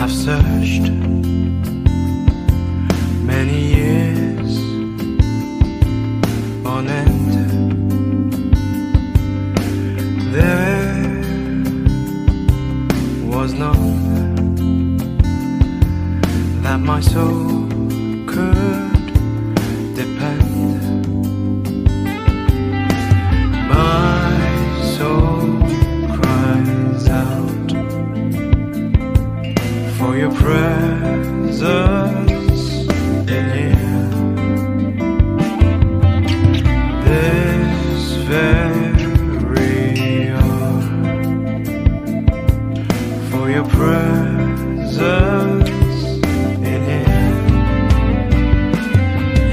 I've searched many years on end. There was none that my soul could depend. My soul cries out for your presence in here. This very hour, for your presence in here.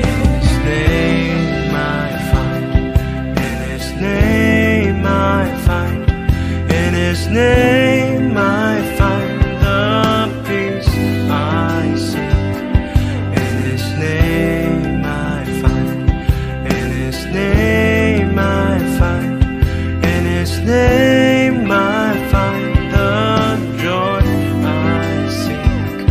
In His name I find, in His name I find, in His name I find the peace I seek. In His name I find, in His name I find, in His name I find the joy I seek.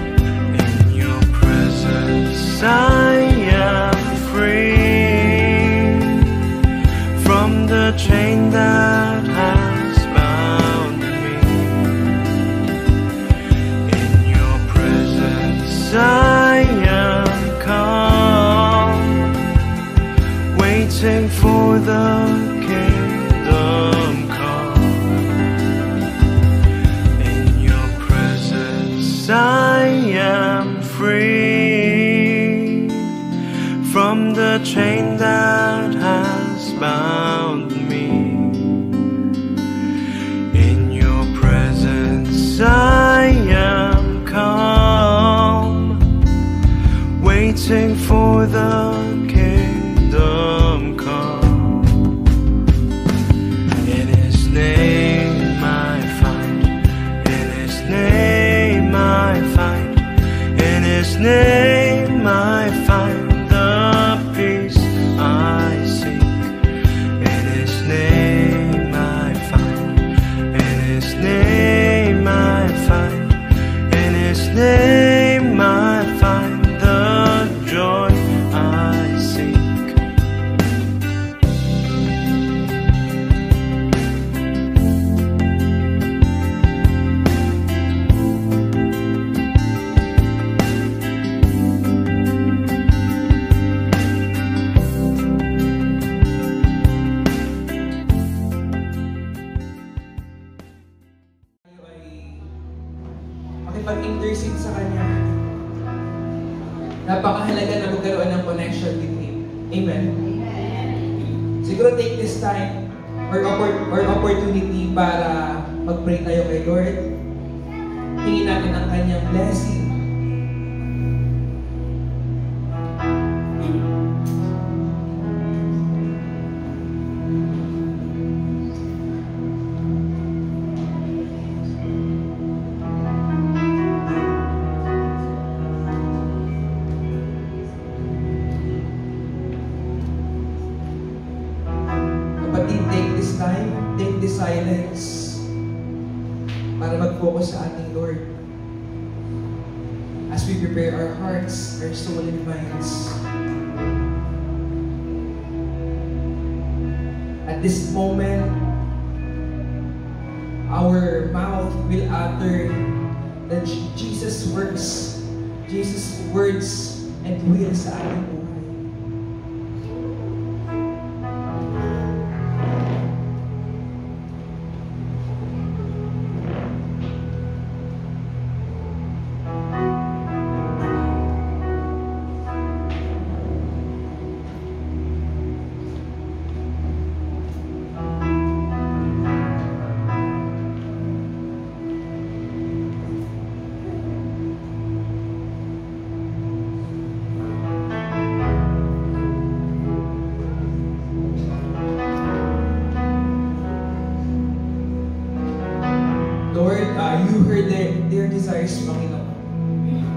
In your presence I am free from the chain that has bound me. In your presence I am calm, waiting for the kingdom come. In your presence I am free from the chain that has bound me. In your presence I am calm, waiting for the kingdom come. In His name I find, in His name I find, in His name I find the peace I seek. In His name I find, in His name I find, in His name I find the joy I seek. Makipag-intercede sa Kanya. Napakahalaga na magkaroon ng connection with Him. Amen? Siguro take this time or opportunity para mag-pray tayo kay Lord. Hingin natin ang Kanyang blessing. Take this silence para mag-focus sa ating Lord as we prepare our hearts, our soul, and minds. At this moment, our mouth will utter that Jesus works, Jesus words and will sa ating buhay. You heard their desires, Panginoon.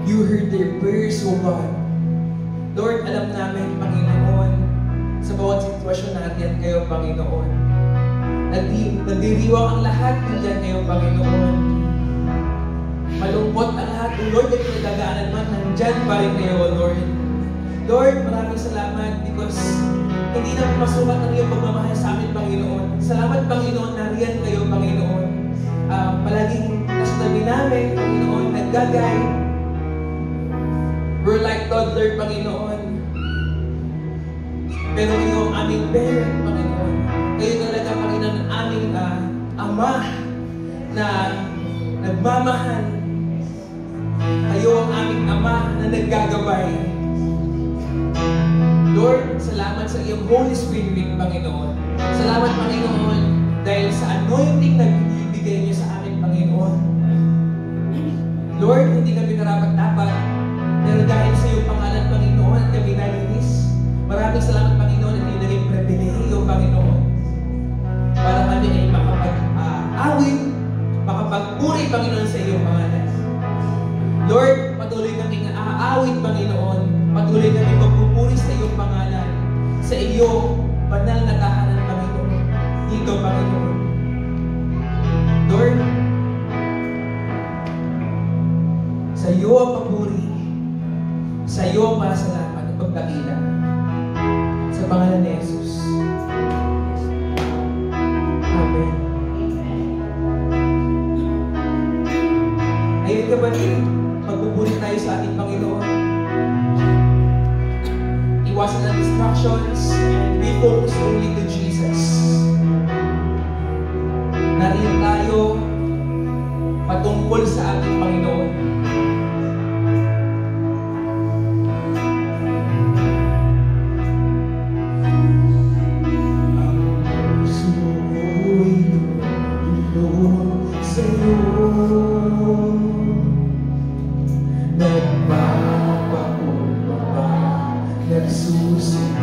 You heard their prayers, O God. Lord, alam namin, Panginoon, sa bawat sitwasyon natin kayo, Panginoon. Nandiriwang ang lahat, nandiyan kayo, Panginoon. Malungkot ang lahat, Lord, ay pinagdadaanan man, nandyan pa rin kayo, Lord. Lord, maraming salamat because hindi namin masukat ang iyong pagmamahal sa amin, Panginoon. Salamat, Panginoon, na riyan kayo, Panginoon. Palaging nasa tabi namin, Panginoon, nag-guide. We're like toddler, Panginoon. Pero kayo ang aming parent, Panginoon. Kayo talaga, Panginoon, ang aming Ama na nagmamahal. Kayo ang aming Ama na naggagabay. Lord, salamat sa iyong Holy Spirit, Panginoon. Salamat, Panginoon, dahil sa anointing na binibigay niyo sa amin, Panginoon. Lord, hindi kami karapat-dapat, pero dahil sa iyong pangalan, Panginoon, kami nalinis. Maraming salamat, Panginoon, at nilagay pribilehiyo, Panginoon, para kami ay makapag-awit, makapagpuri, Panginoon, sa iyong pangalan. Lord, patuloy kaming aawit, Panginoon. Patuloy kaming magpupuri sa iyong pangalan, sa iyong banal na tahanan, Panginoon. Dito, Panginoon. Lord, sa iyo ang papuri, sa iyo ang pasalamat at pagdakila. Sa pangalan ni Jesus. Amen. Ayun kapatid, magpupuri tayo sa ating Panginoon. Iwasan ang distractions and be focused only to Jesus. Nariyan tayo patungkol sa ating Panginoon. Nagsusimangon,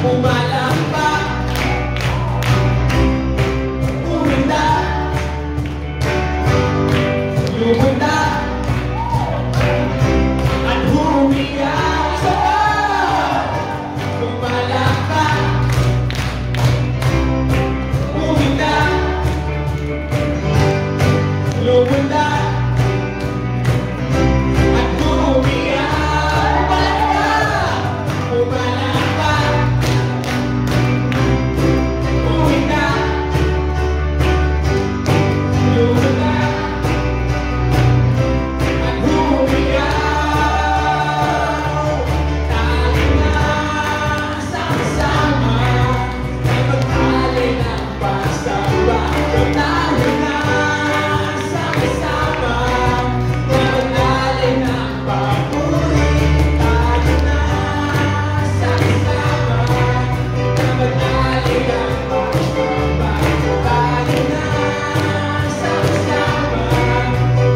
Pumalakpak, uminda, lumunda, at humiyak sa pumalakpak, uminda, lumunda, at humiyak. Pumalakpak, uminda, lumunda, at humiyak. Tayo na sama-sama, ay magtali ng pasabato. Tayo na sama-sama, ay magtali ng papuri. Tayo na sama-sama, ay magtali ng pasabato. Tayo na sama-sama,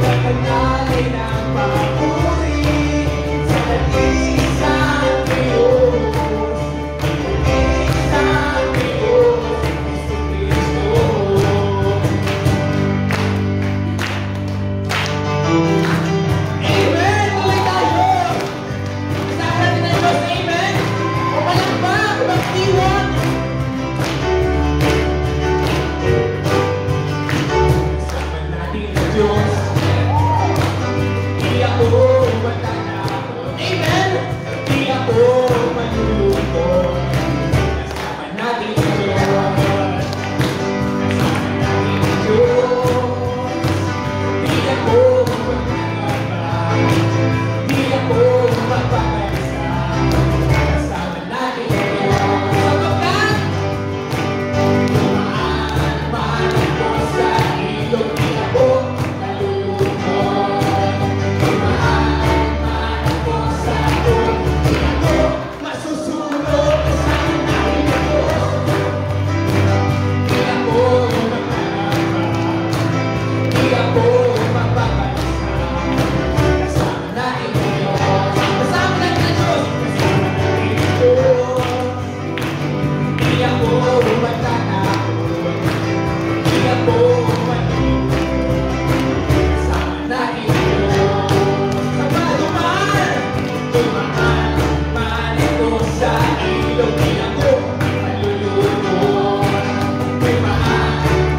ay magtali ng papuri sa isang Diyos, isang Diyos, Jesucristo. Amen! Tuloy tayo! Kasama natin ang Diyos, amen! Pumalakpak, magdiwang! Kasama natin ang Diyos, di ako matatakot. Amen! Di ako malulungkot. Kasama natin ang Diyos, kasama natin ang Diyos. Di ako magpapagaba, di ako magpapagasa. Kasama natin ang Diyos. Sapagkat dumaan man ako sa ilog, di ako malulungkot. Dumaan man ako sa ilog, di ako masusunod. Kasama natin ang Diyos. Di ako magpapagaba, di ako magpapagasa. Kasama natin ang Diyos. Kasama natin ang Diyos. Kasama natin ang Diyos. Di ako matatakot, di ako malulungkot. Kasama natin ang Diyos. Sama dumaan man ako sa ilog, di ako malulungkot. Dumaan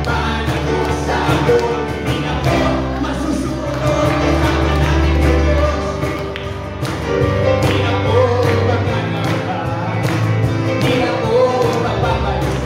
man ako sa ilog, di ako masusunod. Kasama natin ang Diyos. Di ako magkakaba, di ako magpapalasa.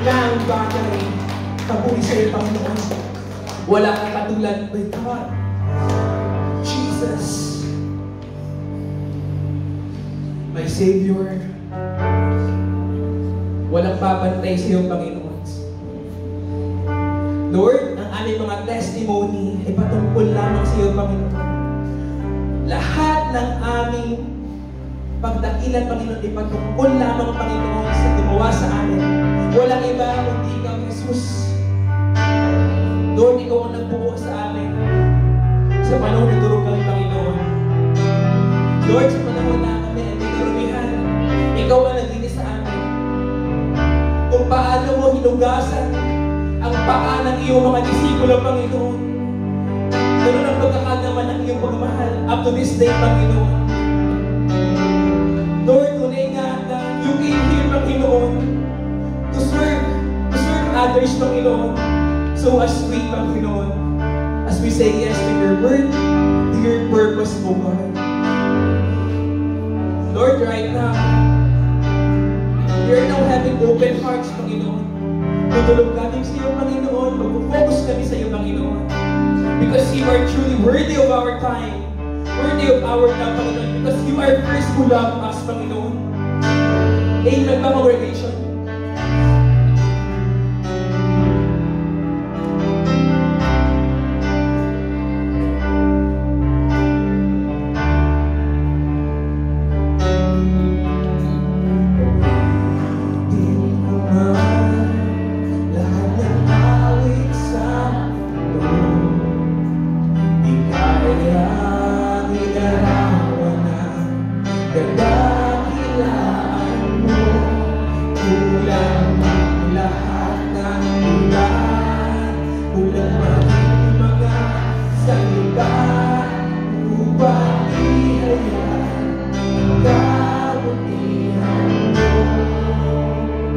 walang bagay kabuli sa iyo, Panginoon. Wala kang katulad, my God. Jesus, my Savior. Walang papantay sa iyo, Panginoon. Lord, ang aming mga testimony ay patungkol lamang sa iyo, Panginoon. Lahat ng aming pagdakilan, Panginoon, ay patungkol lamang, Panginoon, sa gumawa sa amin. Walang iba kundi ikaw, Jesus. Lord, ikaw ang nagbuo sa amin sa panahon na durog kami, Panginoon. Lord, sa panahon na kami ay may karumihan, ikaw ang naglinis sa amin. Kung paano mo hinugasan ang paa ng iyong mga disipulo, Panginoon. Ganun ang pagkakanaman ng iyong pagmamahal up to this day, Panginoon. Lord, tunay nga na you came here, Panginoon, to serve others, Panginoon. So as we, Panginoon, as we say yes to your word, to your purpose, O God. Lord, right now, we are now having open hearts, Panginoon. Tutulog kami sa iyo, Panginoon. Mag-focus kami sa iyo, Panginoon. Because you are truly worthy of our time, worthy of our love, Panginoon. Because you are first who loved us, Panginoon. Amen ba, congregation?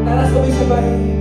Tara, sabay-sabay.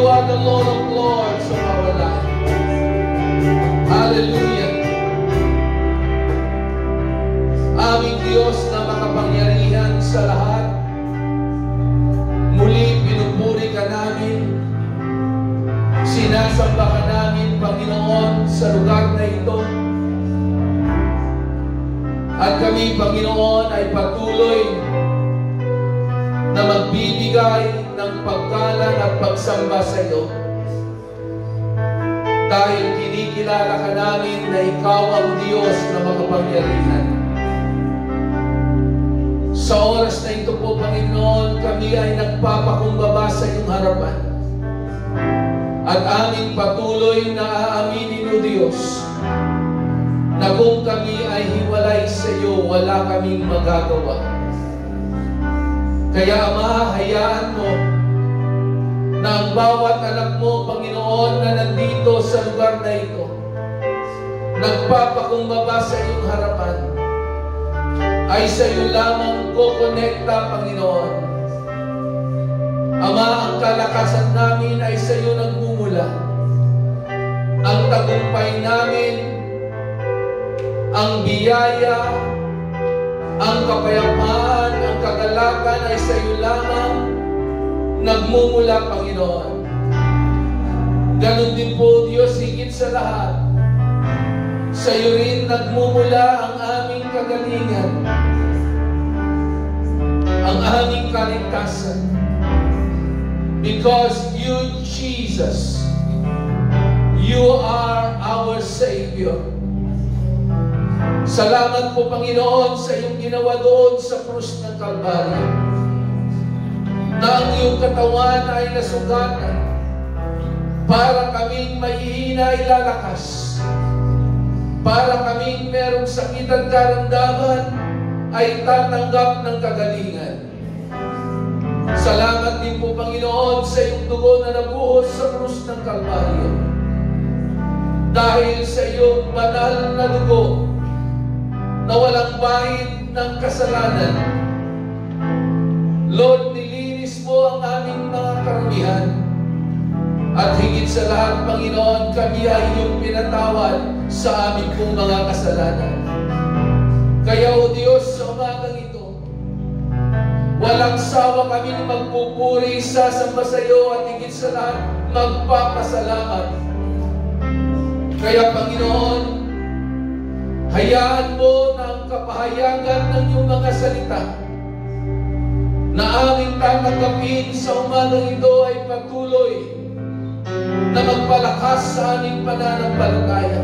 you are the Lord of Lords of our life. Hallelujah. Aming Diyos na makapangyarihan sa lahat, muli pinupuri ka namin, sinasamba ka namin, Panginoon, sa lugar na ito. At kami, Panginoon, ay patuloy na magbibigay ng paggalang at pagsamba sa iyo. Dahil kinikilala ka namin na ikaw ang Diyos na makapangyarihan. Sa oras na ito po, Panginoon, kami ay nagpapakumbaba sa iyong harapan. At aming patuloy na aaminin, O Diyos, na kung kami ay hiwalay sa iyo, wala kaming magagawa. Kaya, Ama, hayaan mo na ang bawat anak mo, Panginoon, na nandito sa lugar na ito, nagpapakumbaba sa iyong harapan, ay sa iyo lamang kukonekta, Panginoon. Ama, ang kalakasan namin ay sa iyo nagmumula. Ang tagumpay namin, ang biyaya, ang kapayapaan, ang kagalakan ay sa iyo lamang nagmumula, Panginoon. Ganon din po, Diyos, higit sa lahat, sa iyo rin nagmumula ang aming kagalingan, ang aming kaligtasan. Because you, Jesus, you are our Savior. Salamat po, Panginoon, sa iyong ginawa doon sa krus ng Kalbaryo, na ang iyong katawan ay nasugatan para kaming mahihina ay lalakas, para kaming merong sakit at karamdaman ay tatanggap ng kagalingan. Salamat din po, Panginoon, sa iyong dugo na nabuhos sa krus ng Kalbaryo. Dahil sa iyong banal na dugo na walang bahid ng kasalanan, Lord, nilinis mo ang aming mga karumihan. At higit sa lahat, Panginoon, kami ay iyong pinatawad sa aming pong mga kasalanan. Kaya, O Diyos, sa umagang ito, walang sawa kami magpupuri, sasamba sa iyo, at higit sa lahat, magpapasalamat. Kaya, Panginoon, hayaan mo na ang kapahayagan ng iyong mga salita na aming tatanggapin sa umagang ito ay patuloy na magpalakas sa aming pananampalataya.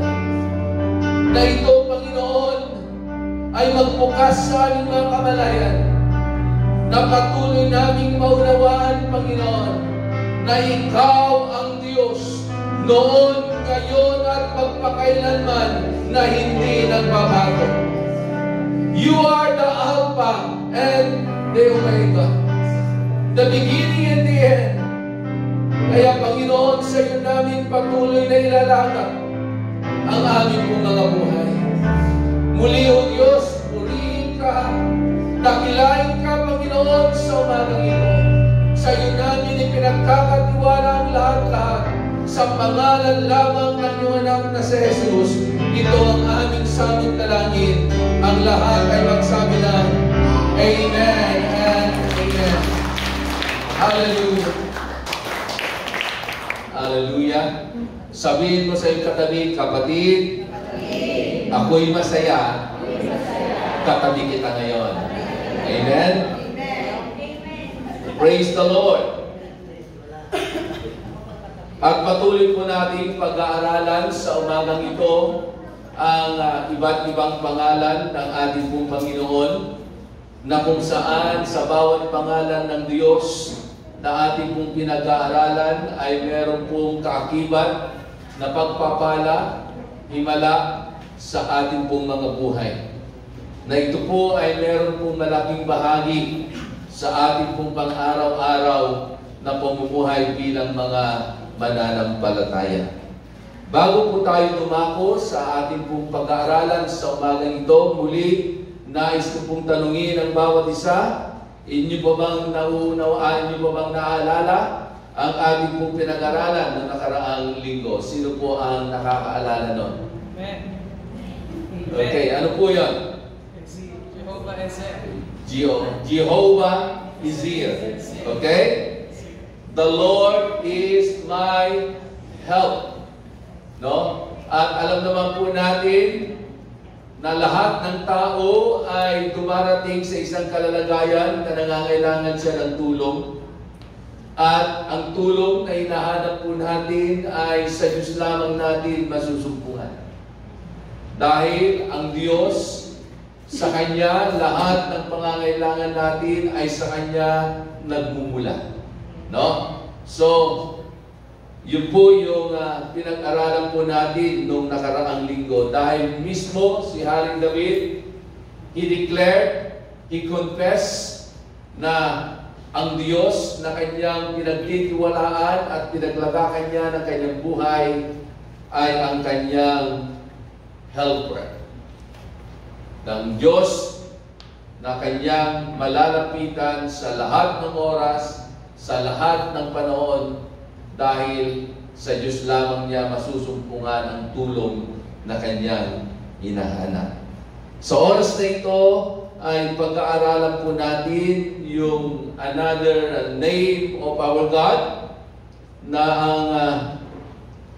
Na ito, Panginoon, ay magbukas sa aming mga kamalayan, na patuloy naming maunawaan, Panginoon, na ikaw ang Diyos noon, ngayon, at magpakailanman, na hindi nagbabago. You are the Alpha and the Omega, the beginning and the end. Kaya, Panginoon, sa iyo namin patuloy na ilalagak ang aming pong mga buhay. Muli, O Diyos, purihin ka, dakilain ka, Panginoon, sa umagang ito. Sa iyo namin ipinagkakatiwala ang lahat-lahat sa pangalan lamang ng iyong anak na si Jesus. Ito ang aming samot na langit. Ang lahat ay magsabi ng Amen and Amen. Hallelujah. Hallelujah. Sabihin mo sa iyong katabi, kapatid, ako'y masaya, katabi kita ngayon. Amen? Praise the Lord. At patuloy po natin pag-aaralan sa umagang ito ang iba't ibang pangalan ng ating pong Panginoon, na kung saan sa bawat pangalan ng Diyos na ating pong pinag-aaralan ay meron pong kaakibat na pagpapala, himala sa ating pong mga buhay. Na ito po ay meron pong malaking bahagi sa ating pong pang-araw-araw na pamumuhay bilang mga mananampalataya. Bago po tayo dumako sa ating pong pag-aaralan sa umagang ito, muli, nais ko pong tanungin ang bawat isa, inyo ba bang nauunawaan, inyo ba bang naalala ang ating pong pinag-aralan noong nakaraang linggo? Sino po ang nakakaalala nun? Amen. Okay, ano po yun? Jehovah is Jehovah is here. Okay? The Lord is my help. No? At alam naman po natin na lahat ng tao ay dumarating sa isang kalalagayan na nangangailangan siya ng tulong. At ang tulong na hinahanap po natin ay sa Diyos lamang natin masusumpungan. Dahil ang Diyos, sa Kanya, lahat ng pangangailangan natin ay sa Kanya nagmumula. No? So, yun po yung pinag-aralan po natin nung nakaraang linggo. Dahil mismo si Haring David, he declared, he confessed na ang Diyos na kanyang pinagtitiwalaan at pinaglagakan niya ng kanyang buhay ay ang kanyang helper. Ng Diyos na kanyang malalapitan sa lahat ng oras, sa lahat ng panahon, dahil sa Diyos lamang niya masusumpungan ang tulong na kanyang hinahanap. Sa oras na ito ay pag-aaralan po natin yung another name of our God, na ang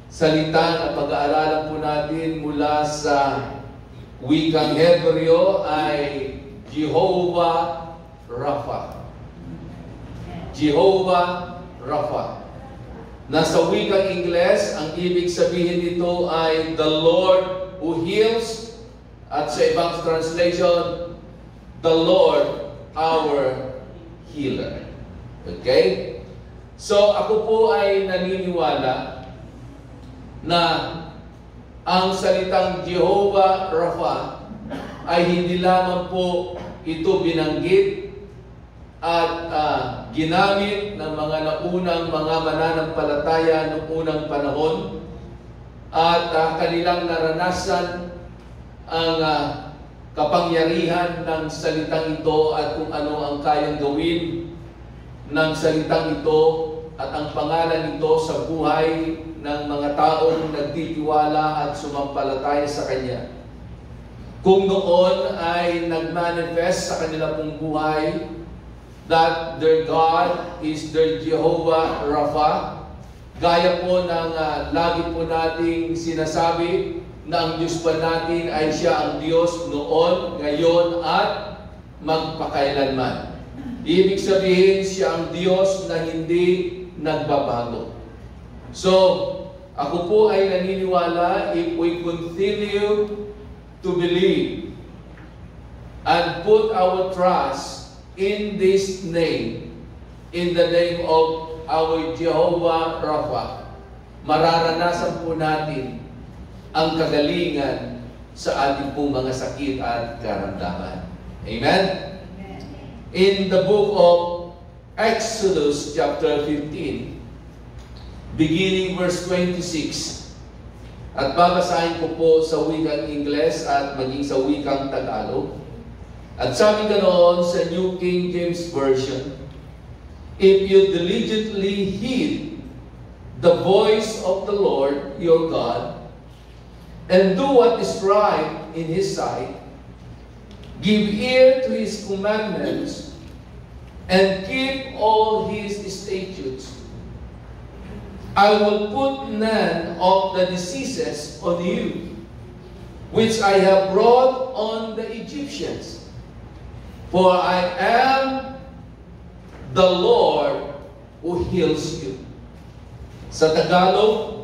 salita na pag-aaralan po natin mula sa wikang Hebreo ay Jehovah Rapha. Jehovah Rapha. Nasa wikang Ingles, ang ibig sabihin nito ay the Lord who heals, at sa ibang translation, the Lord our healer. Okay? So, ako po ay naniniwala na ang salitang Jehovah Rapha ay hindi lamang po ito binanggit at ginamit ng mga naunang mga mananampalataya noong unang panahon, at kanilang naranasan ang kapangyarihan ng salitang ito at kung ano ang kayang gawin ng salitang ito at ang pangalan nito sa buhay ng mga taong nagtitiwala at sumampalataya sa Kanya. Kung noon ay nagmanifest sa kanila pong buhay that their God is their Jehovah Rapha, gaya po ng lagi po nating sinasabi na ang Diyos pa natin ay siya ang Diyos noon, ngayon, at magpakailanman. Ibig sabihin, siya ang Diyos na hindi nagbabago. So, ako po ay naniniwala, if we continue to believe and put our trust in this name, in the name of our Jehovah Rapha, mararanasan po natin ang kagalingan sa ating pong mga sakit at karamdaman. Amen? In the book of Exodus chapter 15, beginning verse 26, at babasahin ko po sa wikang Ingles at maging sa wikang Tagalog. At sabi ganoon sa New King James Version, if you diligently heed the voice of the Lord your God, and do what is right in His sight, give ear to His commandments, and keep all His statutes, I will put none of the diseases on you, which I have brought on the Egyptians, for I am the Lord who heals you. Sa Tagalog,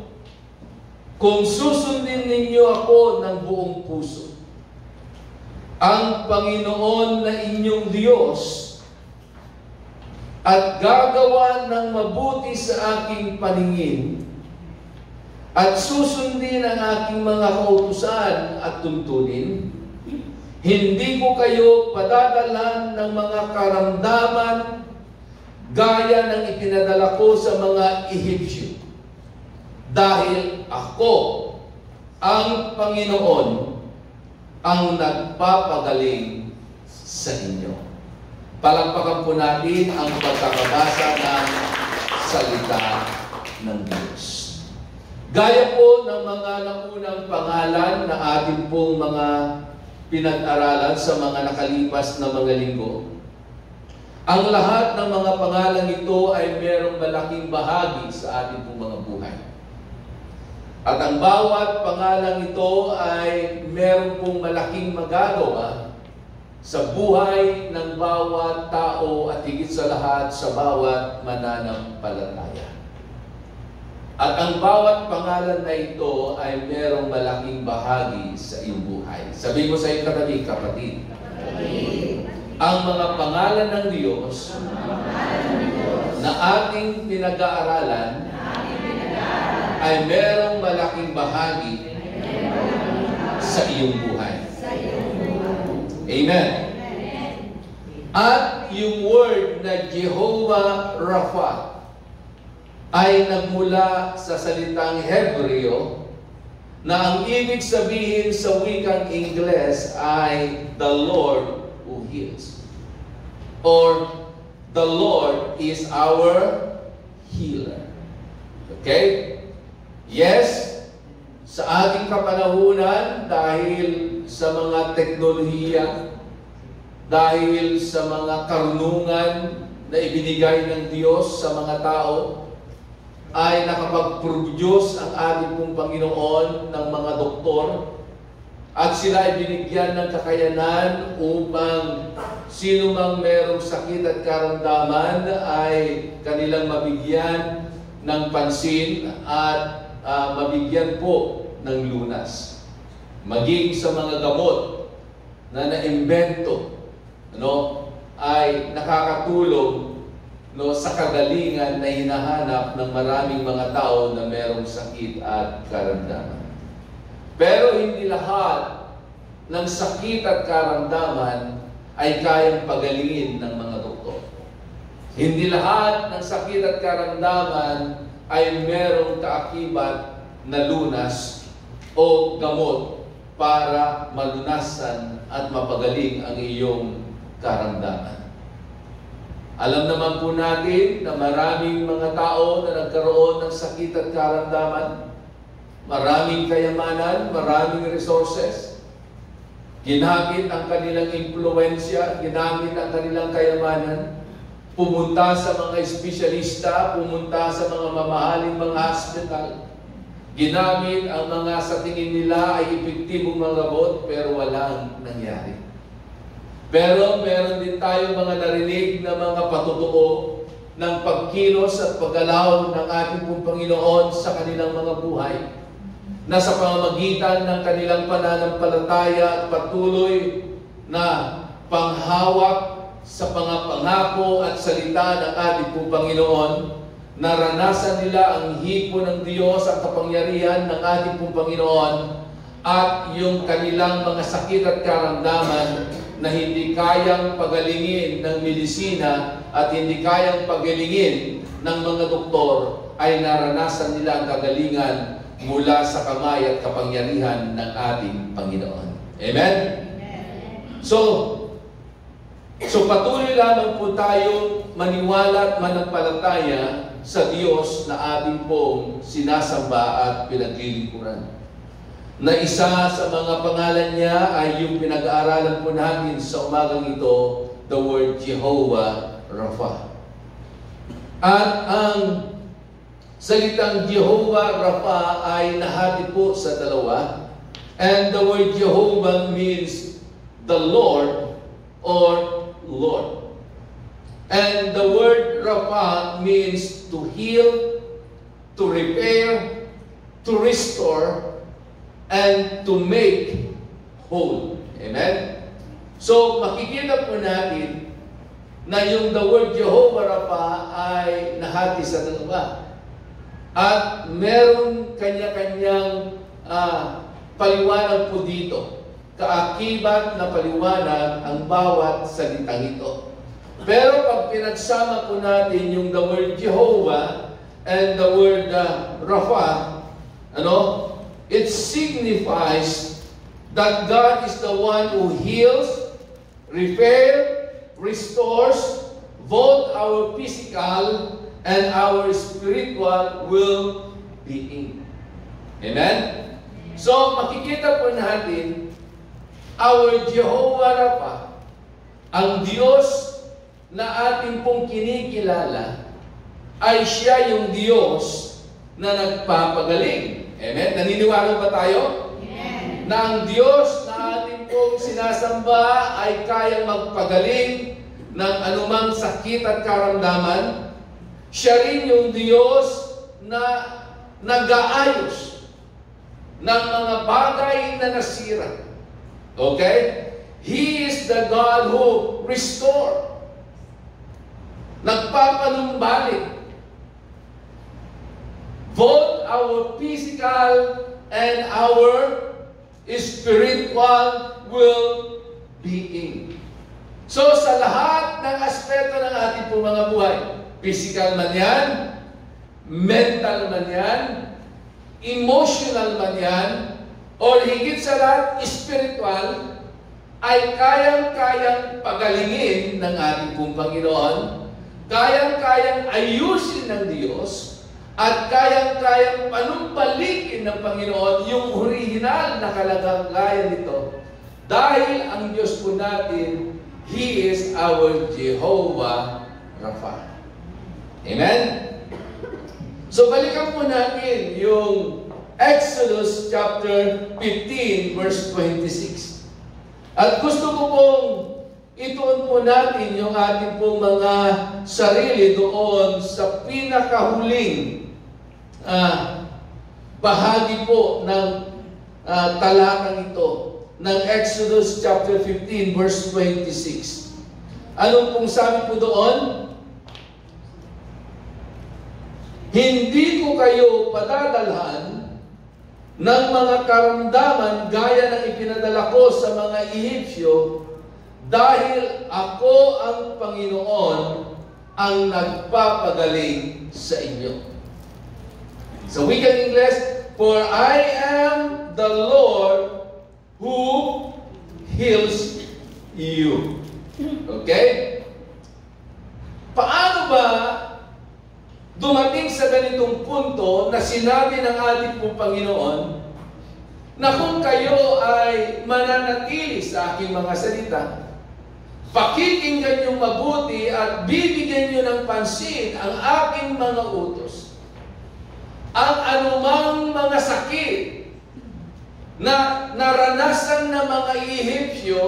kung susundin ninyo ako ng buong puso, ang Panginoon na inyong Diyos, at gagawa ng mabuti sa aking paningin, at susundin ang aking mga kautusan at tuntunin, hindi ko kayo padadalan ng mga karamdaman gaya ng ipinadala ko sa mga Ehipsyo. Dahil ako, ang Panginoon, ang nagpapagaling sa inyo. Palakpakan po natin ang pagkakabasa ng salita ng Diyos. Gaya po ng mga naunang pangalan na ating pong mga pinag-aralan sa mga nakalipas na mga linggo, ang lahat ng mga pangalan ito ay mayroong malaking bahagi sa ating pong mga buhay. At ang bawat pangalan ito ay mayroong pong malaking magagawa sa buhay ng bawat tao at higit sa lahat sa bawat mananampalataya. At ang bawat pangalan na ito ay mayroong malaking bahagi sa iyong buhay. Sabihin mo sa iyong katabi, kapatid. Ang mga pangalan ng Diyos na ating pinag-aaralan ay mayroong malaking bahagi sa iyong buhay. Amen. At yung word na Jehovah Rapha ay nagmula sa salitang Hebreo na ang ibig sabihin sa wikang Ingles ay the Lord who heals. Or the Lord is our healer. Okay? Yes, sa ating kapanahunan, dahil sa mga teknolohiya, dahil sa mga karunungan na ibinigay ng Diyos sa mga tao, ay nakapag-produce ang ating pong Panginoon ng mga doktor at sila ay binigyan ng kakayanan upang sino mang merong sakit at karamdaman ay kanilang mabigyan ng pansin at mabigyan po ng lunas. Maging sa mga gamot na naimbento, ay nakakatulong sa kagalingan na hinahanap ng maraming mga tao na merong sakit at karamdaman. Pero hindi lahat ng sakit at karamdaman ay kayang pagalingin ng mga doktor. Hindi lahat ng sakit at karamdaman ay merong kaakibat na lunas o gamot para malunasan at mapagaling ang iyong karamdaman. Alam naman po natin na maraming mga tao na nagkaroon ng sakit at karamdaman, maraming kayamanan, maraming resources, ginamit ang kanilang impluensya, ginamit ang kanilang kayamanan, pumunta sa mga espesyalista, pumunta sa mga mamahaling mga hospital, ginamit ang mga sa tingin nila ay epektibong mga gamot, pero walang nangyari. Pero meron din tayo mga narinig na mga patutuo ng pagkilos at paggalaw ng ating pong Panginoon sa kanilang mga buhay, na sa pamamagitan ng kanilang pananampalataya at patuloy na panghawak sa mga pangako at salita ng ating pong Panginoon, naranasan nila ang hipo ng Diyos, ang kapangyarihan ng ating pong Panginoon, at yung kanilang mga sakit at karamdaman na hindi kayang pagalingin ng medisina at hindi kayang pagalingin ng mga doktor, ay naranasan nila ang kagalingan mula sa kamay at kapangyarihan ng ating Panginoon. Amen? So patuloy lamang po tayong maniwala at manampalataya sa Diyos na ating pong sinasamba at pinaglilingkuran. Na isa sa mga pangalan niya ay yung pinag-aaralan po natin sa umagang ito, the word Jehovah Rapha. At ang salitang Jehovah Rapha ay nahati po sa dalawa. And the word Jehovah means the Lord or Lord. And the word Rapha means to heal, to repair, to restore, and to make whole. Amen? So, makikita po natin na yung the word Jehovah Rapha ay nahati sa dalawa. At meron kanya-kanyang paliwanag po dito. Kaakibat na paliwanag ang bawat salitang ito. Pero pag pinagsama po natin yung the word Jehovah and the word Rapha, it signifies that God is the one who heals, repair, restores both our physical and our spiritual well-being. Amen? So, makikita po natin, our Jehovah Rapha, ang Diyos na ating pong kinikilala, ay siya yung Diyos na nagpapagaling. Amen? Naniniwala ba tayo? Amen. Na ang Diyos na ating pong sinasamba ay kayang magpagaling ng anumang sakit at karamdaman. Siya rin yung Diyos na nag-aayos ng mga bagay na nasira. Okay? He is the God who restore. Nagpapanumbalik. Both our physical and our spiritual well-being. So sa lahat ng aspeto ng ating pong mga buhay, physical man yan, mental man yan, emotional man yan, or higit sa lahat, spiritual, ay kayang-kayang pagalingin ng ating pong Panginoon, kayang-kayang ayusin ng Diyos, at kayang-kayang panumbalikin ng Panginoon yung original na kalagayan nito. Dahil ang Diyos po natin, He is our Jehovah Rapha. Amen? So balikan po natin yung Exodus chapter 15 verse 26. At gusto ko pong ituon po natin yung ating pong mga sarili doon sa pinakahuling bahagi po ng talatang ito ng Exodus chapter 15 verse 26. Anong pong sabi po doon? Hindi ko kayo padadalhan ng mga karamdaman gaya ng ipinadala ko sa mga Ehipsyo dahil ako ang Panginoon ang nagpapagaling sa inyo. So we can English, for I am the Lord who heals you. Okay? Paano ba dumating sa ganitong punto na sinabi ng ating pong Panginoon na kung kayo ay mananatili sa aking mga salita, pakikinggan niyong mabuti at bibigyan niyo ng pansin ang aking mga utos, ang anumang mga sakit na naranasan ng mga Ehipsyo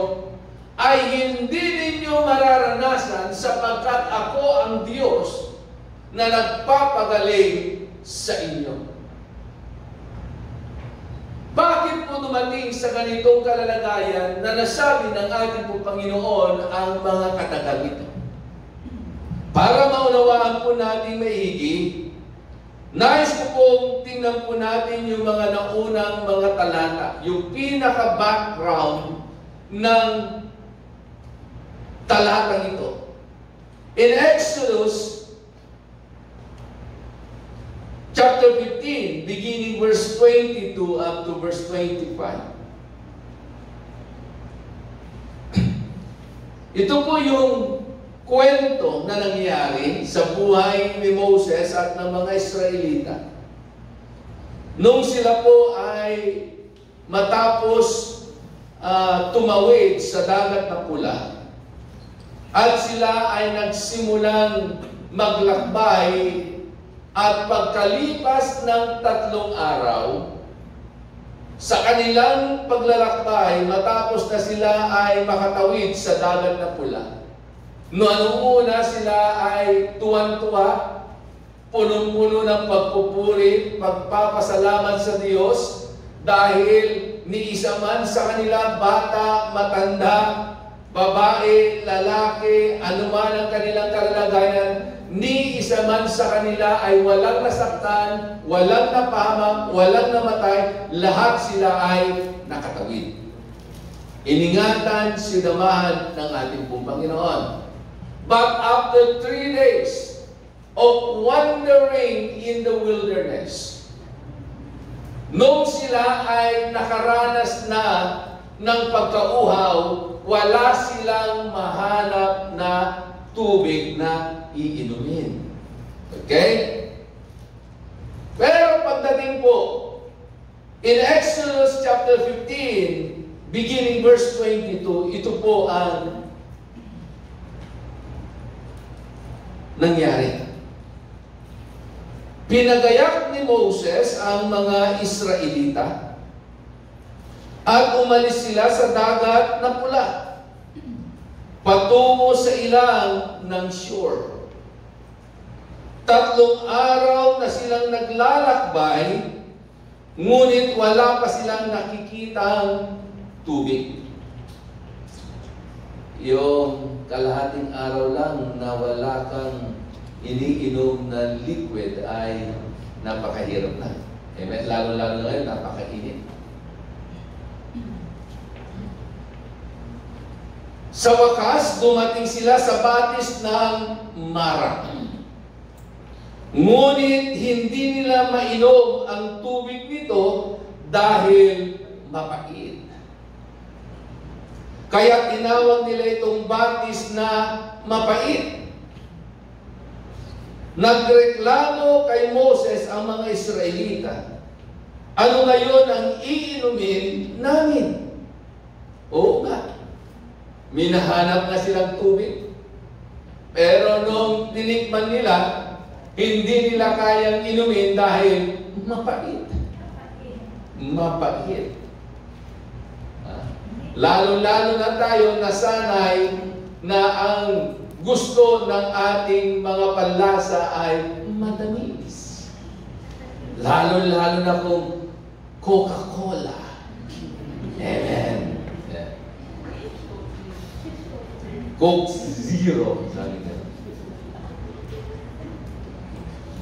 ay hindi ninyo mararanasan sapagkat ako ang Diyos na nagpapagaling sa inyo. Bakit po dumating sa ganitong kalalagayan na nasabi ng ating po Panginoon ang mga katagang ito? Para maunawaan po natin maigi, nais ko pong tingnan po natin yung mga naunang mga talata, yung pinaka-background ng talatang ito. In Exodus chapter 15, beginning verse 22 up to verse 25. Ito po yung kwento na nangyari sa buhay ni Moses at ng mga Israelita. Nung sila po ay matapos tumawid sa dagat na pula, at sila ay nagsimulang maglakbay. At pagkalipas ng 3 araw, sa kanilang paglalakbay, matapos na sila ay makatawid sa dagat na pula, noong una sila ay tuwan-tuwa, punong-puno ng pagpupuri, pagpapasalamat sa Diyos, dahil ni isa man sa kanila, bata, matanda, babae, lalaki, anuman ang kanilang kalagayan, ni isa man sa kanila ay walang nasaktan, walang napahamak, walang namatay, lahat sila ay nakatawid. Iningatan, sinamahan ng ating pong Panginoon. But after 3 days of wandering in the wilderness, nung sila ay nakaranas na ng pagkauhaw, wala silang mahanap na tubig na iinumin. Okay? Pero pagdating po, in Exodus chapter 15, beginning verse 22, ito po ang nangyari. Pinagayak ni Moses ang mga Israelita at umalis sila sa dagat na pula patungo sa ilang ng shore. 3 araw na silang naglalakbay, ngunit wala pa silang nakikitang tubig. Yung kalahating araw lang na wala kang iniinom na liquid ay napakahirap na. Amen? Lalo-lalo na ngayon, napakainit. Sa wakas, dumating sila sa batis ng Mara. Ngunit hindi nila mainom ang tubig nito dahil mapait. Kaya tinawag nila itong batis na mapait. Nagreklamo kay Moses ang mga Israelita. Ano ngayon ang iinumin namin? Oo nga. Minahanap na silang tubig. Pero nung tinikman nila, hindi nila kayang inumin dahil mapait. Mapait. Lalo-lalo na tayo nasanay na ang gusto ng ating mga panlasa ay matamis. Lalo-lalo na kung Coca-Cola. Amen. Yeah. Coke Zero, sabi nila.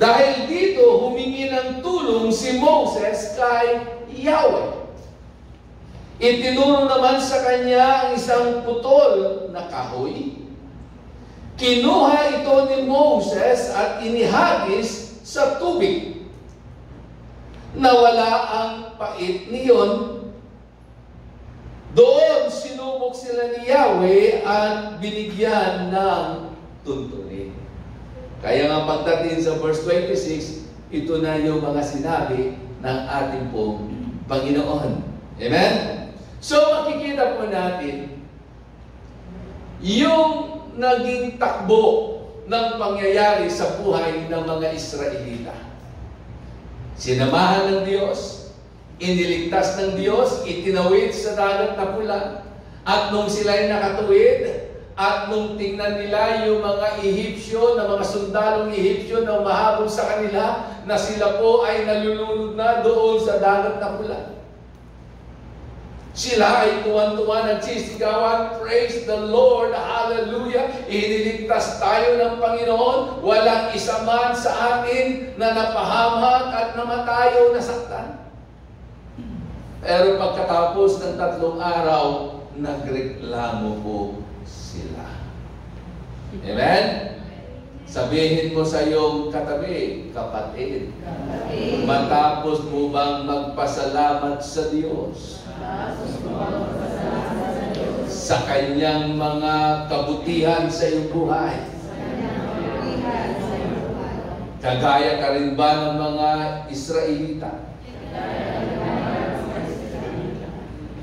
Dahil dito, humingi ng tulong si Moses kay Yahweh. Itinuro naman sa kanya ang isang putol na kahoy. Kinuha ito ni Moses at inihagis sa tubig. Nawala ang pait niyon. Doon sinubok sila ni Yahweh at binigyan ng tuntunin. Kaya nga pagdating sa verse 26, ito na yung mga sinabi ng ating pong Panginoon. Amen? So makikita po natin yung naging takbo ng pangyayari sa buhay ng mga Israelita. Sinamahan ng Diyos, iniligtas ng Diyos, itinawid sa dagat na pula, at nung sila'y nakatuwid, at nung tingnan nila yung mga Ehipsyo, na mga sundalong Ehipsyo na umahabol sa kanila, na sila po ay nalulunod na doon sa dagat na pula. Sila ay tuwan-tuwa, nagsisigawan, praise the Lord, hallelujah, iniligtas tayo ng Panginoon, walang isa man sa atin na napahamak at namatay o nasaktan. Pero pagkatapos ng 3 araw, nagreklamo po sila. Amen? Sabihin mo sa iyong katabi, kapatid, matapos mo bang magpasalamat sa Diyos sa kanyang mga kabutihan sa iyong buhay? Kagaya ka rin ba ng mga Israelita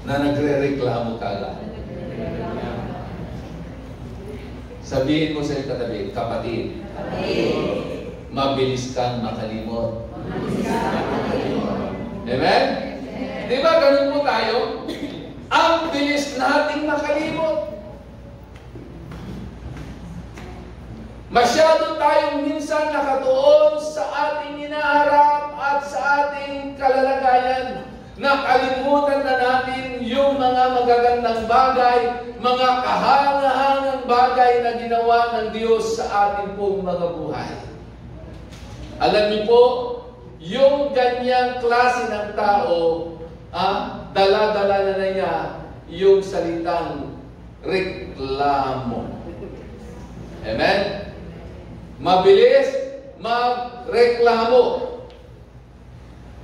na nagre-reklamo ka lang? Sabihin mo sa iyong katabi, kapatid, mabilis kang makalimot. Amen? Di ba ganun po tayo? Ang bilis nating makalimot. Masyado tayong minsan nakatuon sa ating inaharap at sa ating kalalagayan. Nakalimutan na natin yung mga magagandang bagay, mga kahangahangang bagay na ginawa ng Diyos sa ating pong mga buhay. Alam niyo po, yung ganyang klase ng tao, dala-dala na niya yung salitang reklamo. Amen? Mabilis magreklamo.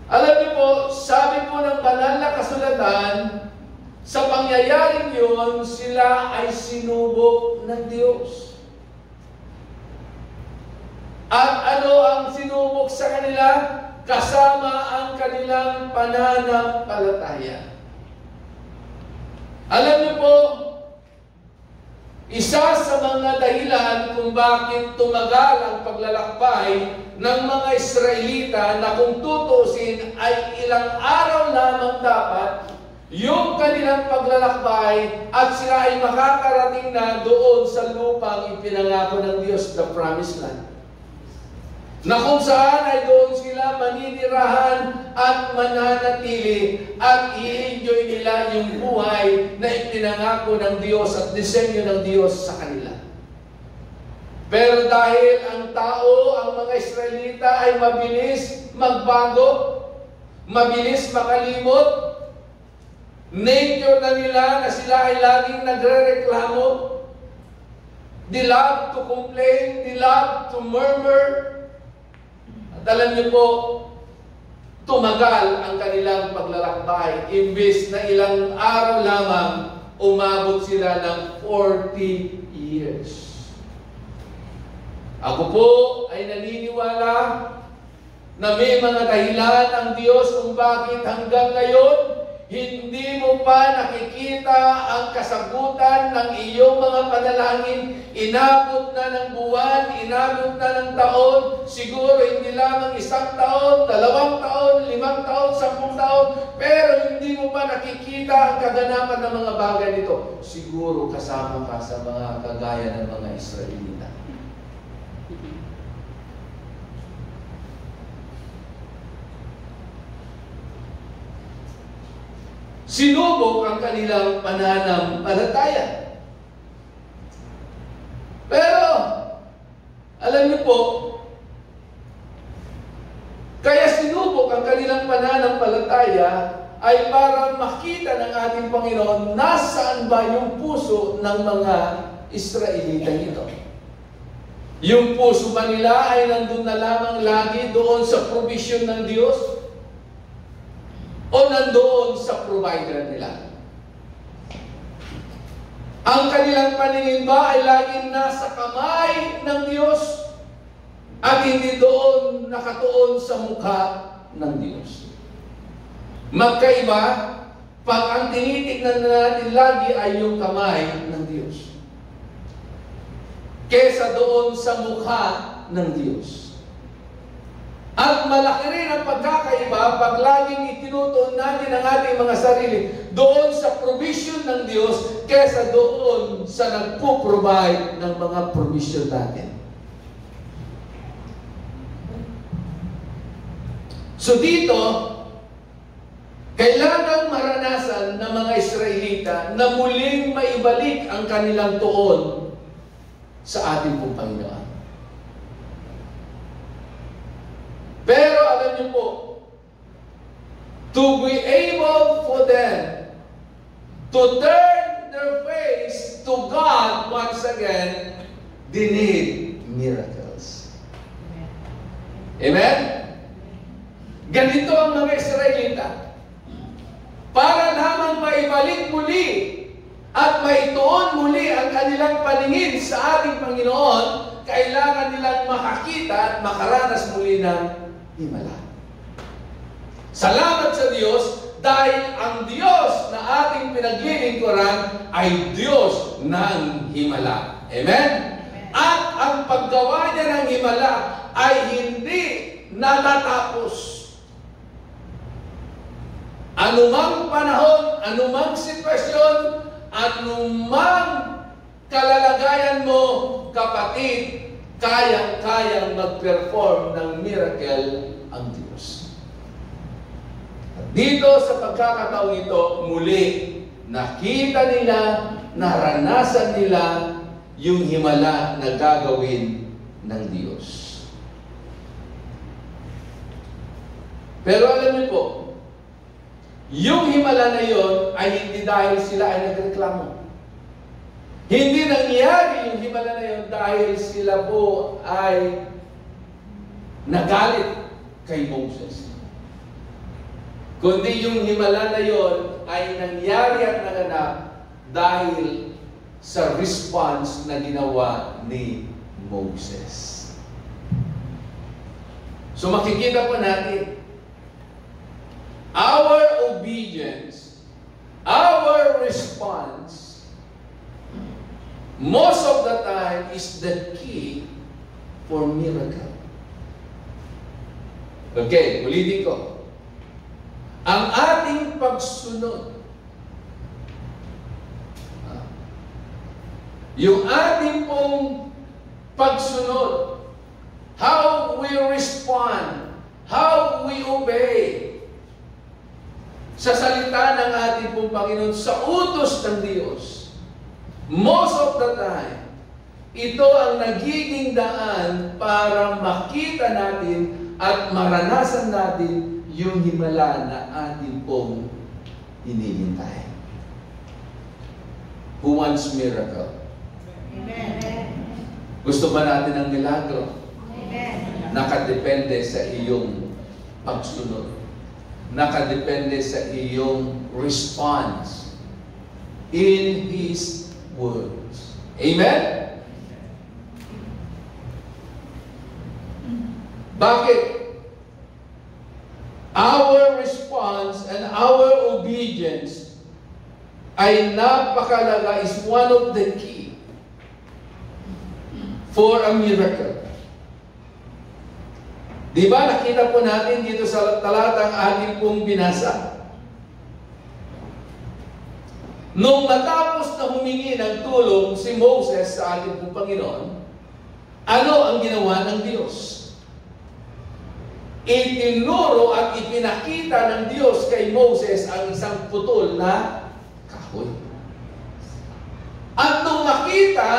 Alam niyo po, sabi po ng banal na kasulatan, sa pangyayaring yun, sila ay sinubok ng Diyos. At ano ang sinubok sa kanila? Kasama ang kanilang pananampalataya. Alam niyo po, isa sa mga dahilan kung bakit tumagal ang paglalakbay ng mga Israelita na kung tutusin ay ilang araw lamang dapat yung kanilang paglalakbay at sila ay makakarating na doon sa lupang ipinangako ng Diyos, the Promised Land. Na kung saan ay doon sila maninirahan at mananatili at i-enjoy nila yung buhay na ipinangako ng Diyos at disenyo ng Diyos sa kanila. Pero dahil ang tao, ang mga Israelita ay mabilis magbago, mabilis makalimot, nature na nila na sila ay laging nagre-reklamo, they love to complain, they love to murmur. At alam niyo po, tumagal ang kanilang paglalakbay. Imbes na ilang araw lamang, umabot sila ng 40 years. Ako po ay naniniwala na may mga dahilan ang Diyos kung bakit hanggang ngayon hindi mo pa nakikita ang kasagutan ng iyong mga panalangin. Inabot na ng buwan, inabot na ng taon, siguro hindi lamang 1 taon, 2 taon, 5 taon, 10 taon, pero hindi mo pa nakikita ang kaganapan ng mga bagay nito. Siguro kasama ka sa mga kagaya ng mga Israelita. Sinubok ang kanilang pananampalataya. Pero, alam niyo po, kaya sinubok ang kanilang pananampalataya ay para makita ng ating Panginoon nasaan ba yung puso ng mga Israelita ito. Yung puso ba nila ay nandun na lamang lagi doon sa provision ng Diyos? O nandoon sa provider nila? Ang kanilang paningin ba ay laging nasa kamay ng Diyos at hindi doon nakatuon sa mukha ng Diyos? Magkaiba pag ang tinitignan natin lagi ay yung kamay ng Diyos kesa doon sa mukha ng Diyos. At malaki rin ang pagkakaiba pag laging itinutuon natin ang ating mga sarili doon sa provision ng Diyos kesa doon sa nagpo-provide ng mga provision natin. So dito, kailangan maranasan ng mga Israelita na muling maibalik ang kanilang tuon sa ating pong Panginoon. Pero alam niyo po, to be able for them to turn their face to God once again, they need miracles. Amen? Ganito ang mga Israelita. Para lamang maibalik muli at maituon muli ang kanilang paningin sa ating Panginoon, kailangan nilang makakita at makaranas muli ng himala. Salamat sa Diyos dahil ang Diyos na ating pinaglilingkuran ay Diyos ng himala. Amen? At ang paggawa niya ng himala ay hindi natatapos. Anumang panahon, anumang sitwasyon, anumang kalalagayan mo, kapatid, kayang-kayang mag-perform ng miracle ang Diyos. At dito sa pagkakataong ito, muli, nakita nila, naranasan nila yung himala na gagawin ng Diyos. Pero alam niyo po, yung himala na yon ay hindi dahil sila ay nagreklamo. Hindi nangyari yung himala na yun dahil sila po ay nagalit kay Moses. Kundi yung himala na yun ay nangyari at naganap dahil sa response na ginawa ni Moses. So makikita po natin, our obedience, our response, most of the time is the key for miracle. Okay, ulitin ko. Ang ating pagsunod, yung ating pong pagsunod, how we respond, how we obey sa salita ng ating pong Panginoon, sa utos ng Diyos, most of the time, ito ang nagiging daan para makita natin at maranasan natin yung himala na ating pong hinihintay. Who wants miracle? Amen. Gusto ba natin ng milagro? Amen. Nakadepende sa iyong pagsunod. Nakadepende sa iyong response in His words. Amen? Bakit? Our response and our obedience ay napakalaga, is one of the key for a miracle. Di ba nakita po natin dito sa talatang ating pong binasa? Nung matapos na humingi ng tulong si Moses sa ating pong Panginoon, ano ang ginawa ng Diyos? Itinuro at ipinakita ng Diyos kay Moses ang isang putol na kahoy. At nung makita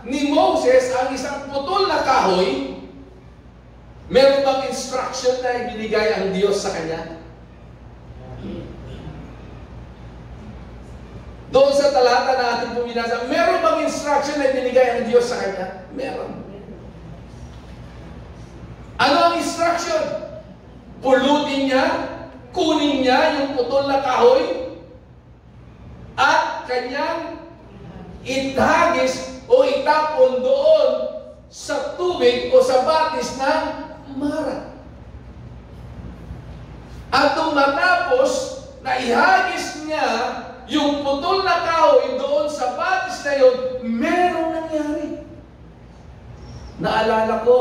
ni Moses ang isang putol na kahoy, meron bang instruction na ibinigay ang Diyos sa kanya? Doon sa talata na ating puminasa, meron bang instruction na ibinigay ang Diyos sa kanya? Meron. Ano ang instruction? Pulutin niya, kunin niya yung putol na kahoy, at kanyang itagis o itapon doon sa tubig o sa batis ng Mara. At nung matapos na ihagis niya yung putol na kahoy doon sa batis na yun, merong nangyari. Naalala ko,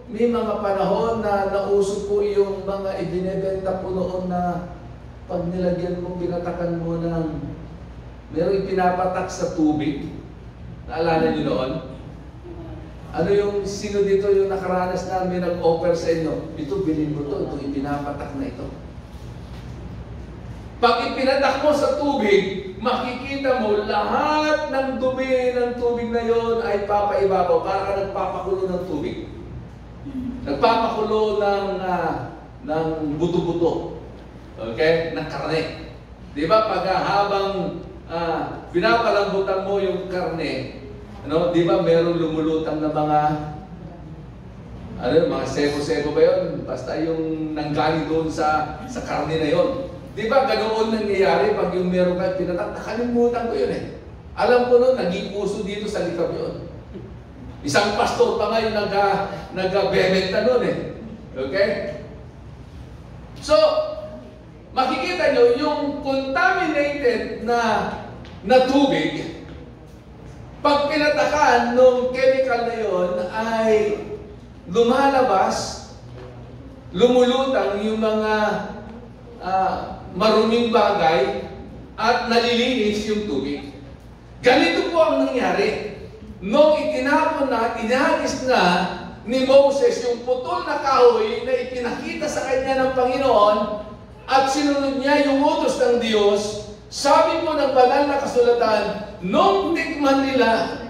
may mga panahon na nauso po yung mga ibinebenta po noon na pag nilagyan mo, pinatakan mo ng merong ipinapatak sa tubig. Naalala niyo noon? Ano yung, sino dito yung nakaranas namin nag-offer sa inyo? Ito, bilhin mo to, ito ipinapatak na ito. Pag ipinatak mo sa tubig, makikita mo lahat ng dumi ng tubig na yon ay papaibabaw, para ka nagpapakulo ng tubig. Nagpapakulo ng buto-buto. Okay? Ng karne. Di ba? Pag habang pinapalambutan mo yung karne, ano, di ba meron lumulutang na mga sebo-sebo ba yun? Basta yung nanggaling doon sa karne na yon. Di ba ganoon nangyayari pag yung meron ka pinatak? Nakalimutan ko yun eh. Alam ko noon, naging uso dito sa likab yun. Isang pastor pa ngayon nag-bebenta noon eh. Okay? So, makikita nyo yung contaminated na tubig, pag pinatakan ng chemical na yon ay lumalabas, lumulutang yung mga maruming bagay at nalilinis yung tubig. Ganito po ang nangyari. Nung itinapon na, inagis na ni Moses yung putol na kahoy na ipinakita sa kanya ng Panginoon at sinunod niya yung utos ng Diyos, sabi po ng banal na kasulatan, nung tikman nila,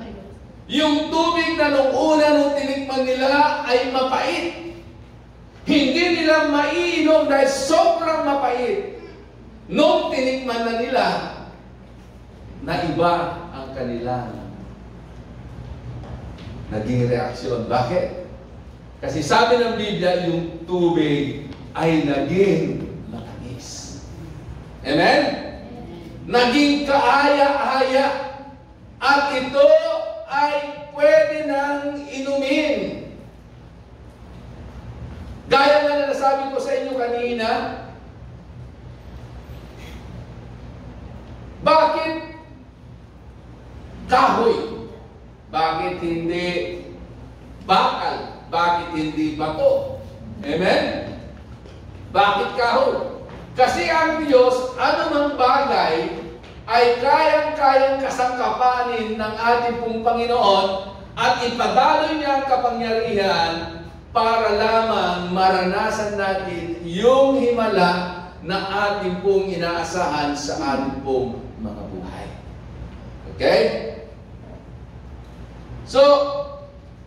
yung tubig na nung una nung tinikman nila ay mapait. Hindi nila maiinom dahil sobrang mapait. Nung tinikman na nila, naiba ang kanilang naging reaksyon. Bakit? Kasi sabi ng Biblia, yung tubig ay naging matamis. Amen? Naging kaaya-aya. At ito ay pwede nang inumin. Gaya nga na nasabi ko sa inyo kanina, bakit kahoy? Bakit hindi bakal? Bakit hindi bato? Amen? Bakit kahoy? Kasi ang Diyos, anumang bagay, ay kayang-kayang kasangkapanin ng ating pong Panginoon at ipadaloy niya ang kapangyarihan para lamang maranasan natin yung himala na ating pong inaasahan sa ating pong mga buhay. Okay? So,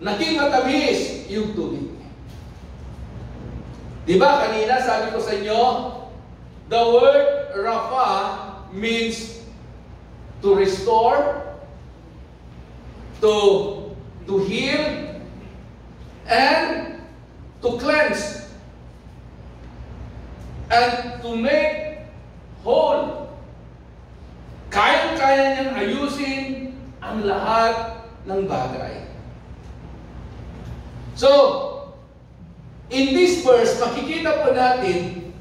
naging matamis yung tubig. Diba kanina sabi ko sa inyo, the word Rapha means to restore, to heal, and to cleanse, and to make whole. Kayang-kaya niyang ayusin ang lahat ng bagay. So, in this verse, makikita po natin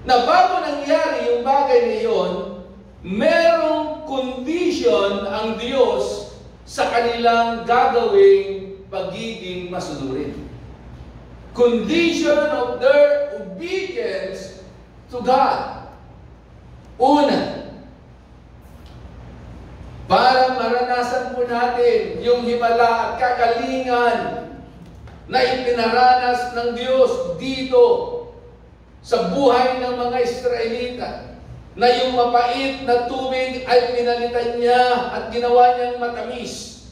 na bago nangyari yung bagay na iyon, merong condition ang Diyos sa kanilang gagawing pagiging masunurin. Condition of their obedience to God. Una, para maranasan po natin yung himala at kagalingan na ipinaranas ng Diyos dito sa buhay ng mga Israelita, na yung mapait na tubig ay pinalitan niya at ginawa niyang matamis.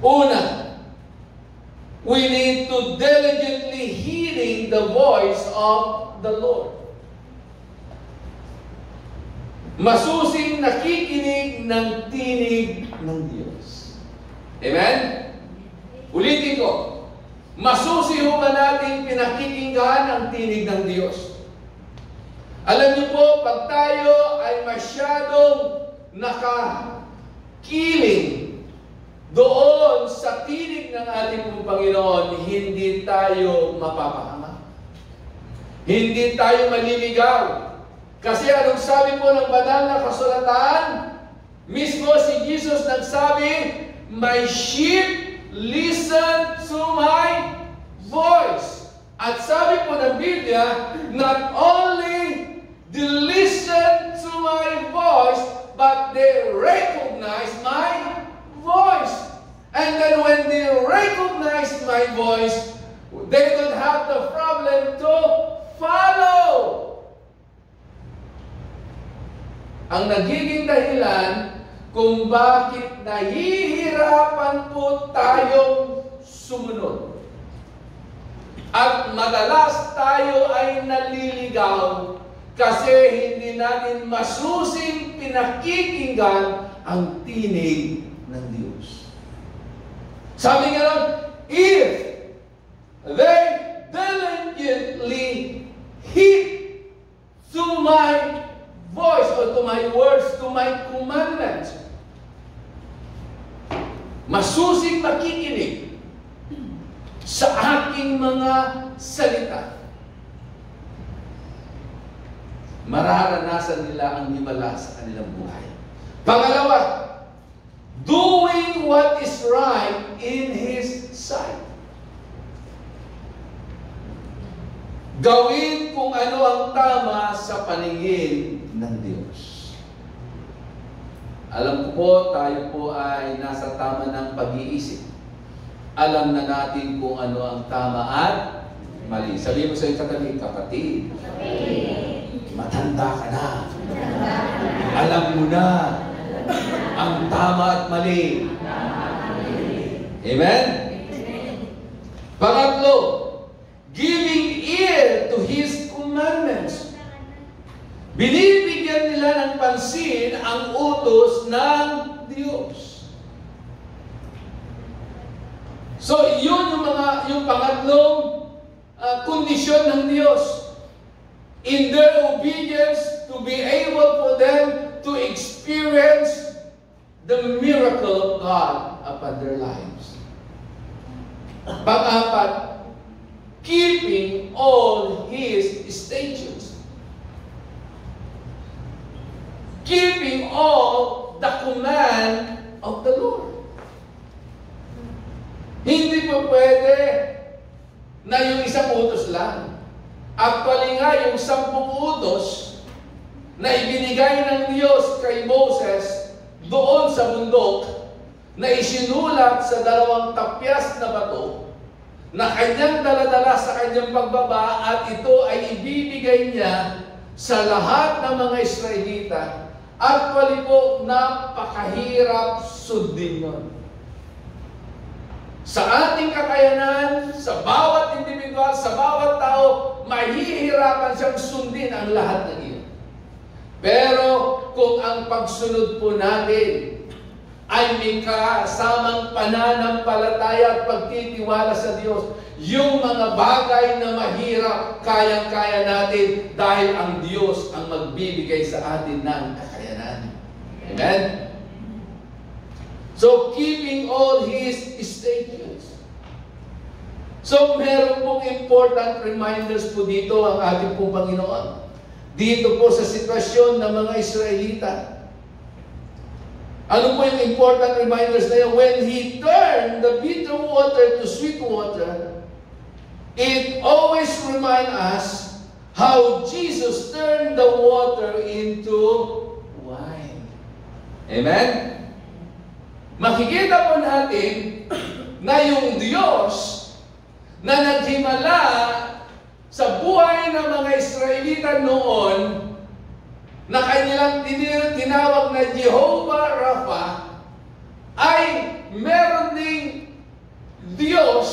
Una, we need to diligently hearing the voice of the Lord. Masusing nakikinig ng tinig ng Diyos. Amen? Ulitin ko, masusi ho ba natin pinakikinggan ang tinig ng Diyos? Alam niyo po, pag tayo ay masyadong nakakiling doon sa tinig ng ating pong Panginoon, hindi tayo mapapahama. Hindi tayo maliligaw. Kasi anong sabi po ng banal na kasulatan? Mismo si Jesus nagsabi, "My sheep listen to my voice." At sabi po ng Biblia, not only they listen to my voice, but they recognize my voice. And then when they recognize my voice, they don't have the problem to follow. Ang nagiging dahilan kung bakit nahihirapan po tayong sumunod. At madalas tayo ay naliligaw kasi hindi natin masusing pinakikinggan ang tinig ng Diyos. Sabi nga nun, if they diligently heed to my voice or to my words, to my commandments, masusing makikinig sa aking mga salita, mararanasan nila ang himala sa kanilang buhay. Pangalawa, doing what is right in His sight. Gawin kung ano ang tama sa paningin ng Diyos. Alam ko po, tayo po ay nasa tama ng pag-iisip. Alam na natin kung ano ang tama at mali. Sabihin mo sa iyong katabi, kapatid, matanda ka na. Alam mo na ang tama at mali. Amen? Pangatlo, giving ear to His commandments. Binibigyan nila ng pansin ang utos ng Diyos. So, yun yung pangatlong kondisyon ng Diyos. In their obedience, to be able for them to experience the miracle of God upon their lives. Pang-apat, keeping all His statutes. Keeping all the command of the Lord. Hindi po pwede na yung isang utos lang. Actually nga, yung 10 utos na ibinigay ng Diyos kay Moses doon sa bundok, na isinulat sa 2 tapyas na bato, na kanyang daladala sa kanyang pagbaba, at ito ay ibibigay niya sa lahat ng mga Israelita. Actually po, napakahirap sundin yun. Sa ating kakayanan, sa bawat individual, sa bawat tao, mahihirapan siyang sundin ang lahat ng iyon. Pero kung ang pagsunod po natin ay may kasamang pananampalataya at pagtitiwala sa Diyos, yung mga bagay na mahirap, kayang-kaya natin dahil ang Diyos ang magbibigay sa atin ng kakayanan. Amen? So, keeping all His statutes. So, meron pong important reminders po dito ang ating pong Panginoon. Dito po sa sitwasyon ng mga Israelita. Ano po yung important reminders na yun? When He turned the bitter water to sweet water, it always reminds us how Jesus turned the water into wine. Amen? Makikita po natin na yung Diyos na naghimala sa buhay ng mga Israelita noon, na kanilang tinawag na Jehovah Rapha, ay meron ding Diyos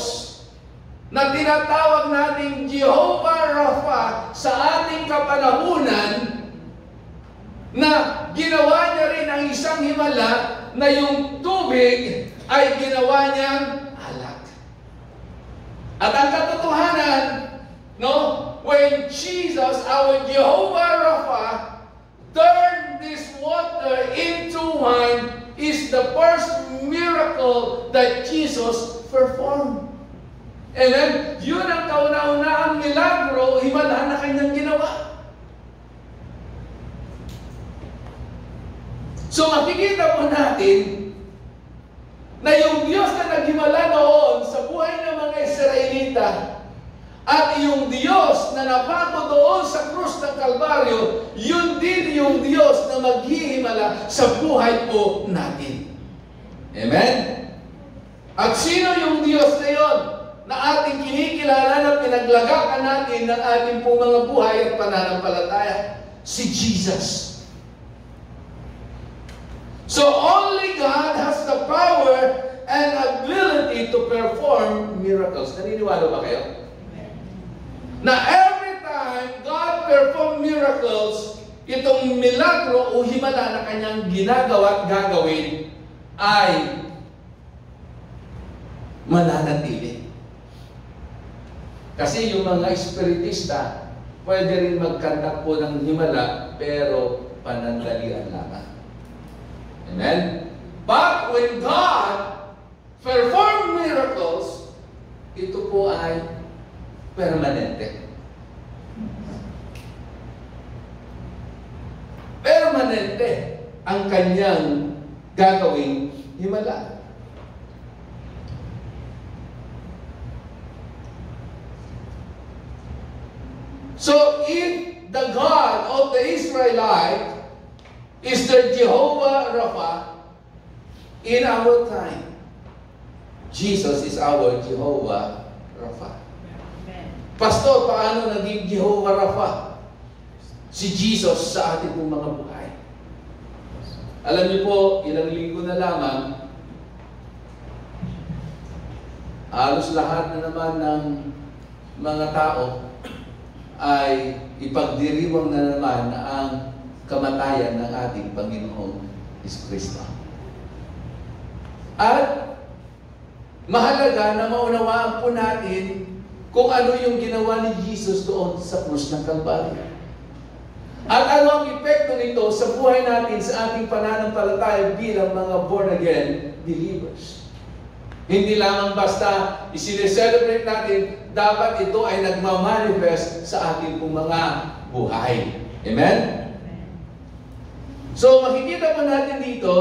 na tinatawag nating Jehovah Rapha sa ating kapanahunan, na ginawa niya rin ang isang himala na yung tubig ay ginawa niyang alak. At ang katotohanan, no, when Jesus, our Jehovah Rapha, turned this water into wine, is the first miracle that Jesus performed. Amen? Yun ang kauna-unahang milagro, himala na kanyang ginawa. So makikita po natin na yung Diyos na naghimala noon sa buhay ng mga Israelita, at yung Diyos na napako doon sa krus ng Kalbaryo, yun din yung Diyos na maghihimala sa buhay po natin. Amen? At sino yung Diyos na yun na ating kinikilala na pinaglagakan natin ng ating pong mga buhay at pananampalataya? Si Jesus. So only God has the power and ability to perform miracles. Naniniwala ba kayo? Na every time God perform miracles, itong milagro o himala na kanyang ginagawa at gagawin ay mananatili. Kasi yung mga espiritista, pwede rin magkandak po ng himala, pero panandalian lamang. Amen? But when God perform miracles, ito po ay permanente. Permanente ang kanyang gagawing himala. So if the God of the Israelite is the Jehovah Rapha, in our time, Jesus is our Jehovah Rapha. Pastor, paano naging Jehovah Rapha si Jesus sa ating pong mga buhay? Alam niyo po, ilang linggo na lamang, halos lahat na naman ng mga tao ay ipagdiriwang na naman ang kamatayan ng ating Panginoong Jesucristo. At mahalaga na maunawaan po natin kung ano yung ginawa ni Jesus doon sa krus ng Kalbaryo. At ano ang epekto nito sa buhay natin, sa ating pananampalataya bilang mga born-again believers. Hindi lamang basta i-celebrate natin, dapat ito ay nagmamanifest sa ating pong mga buhay. Amen? So makikita po natin dito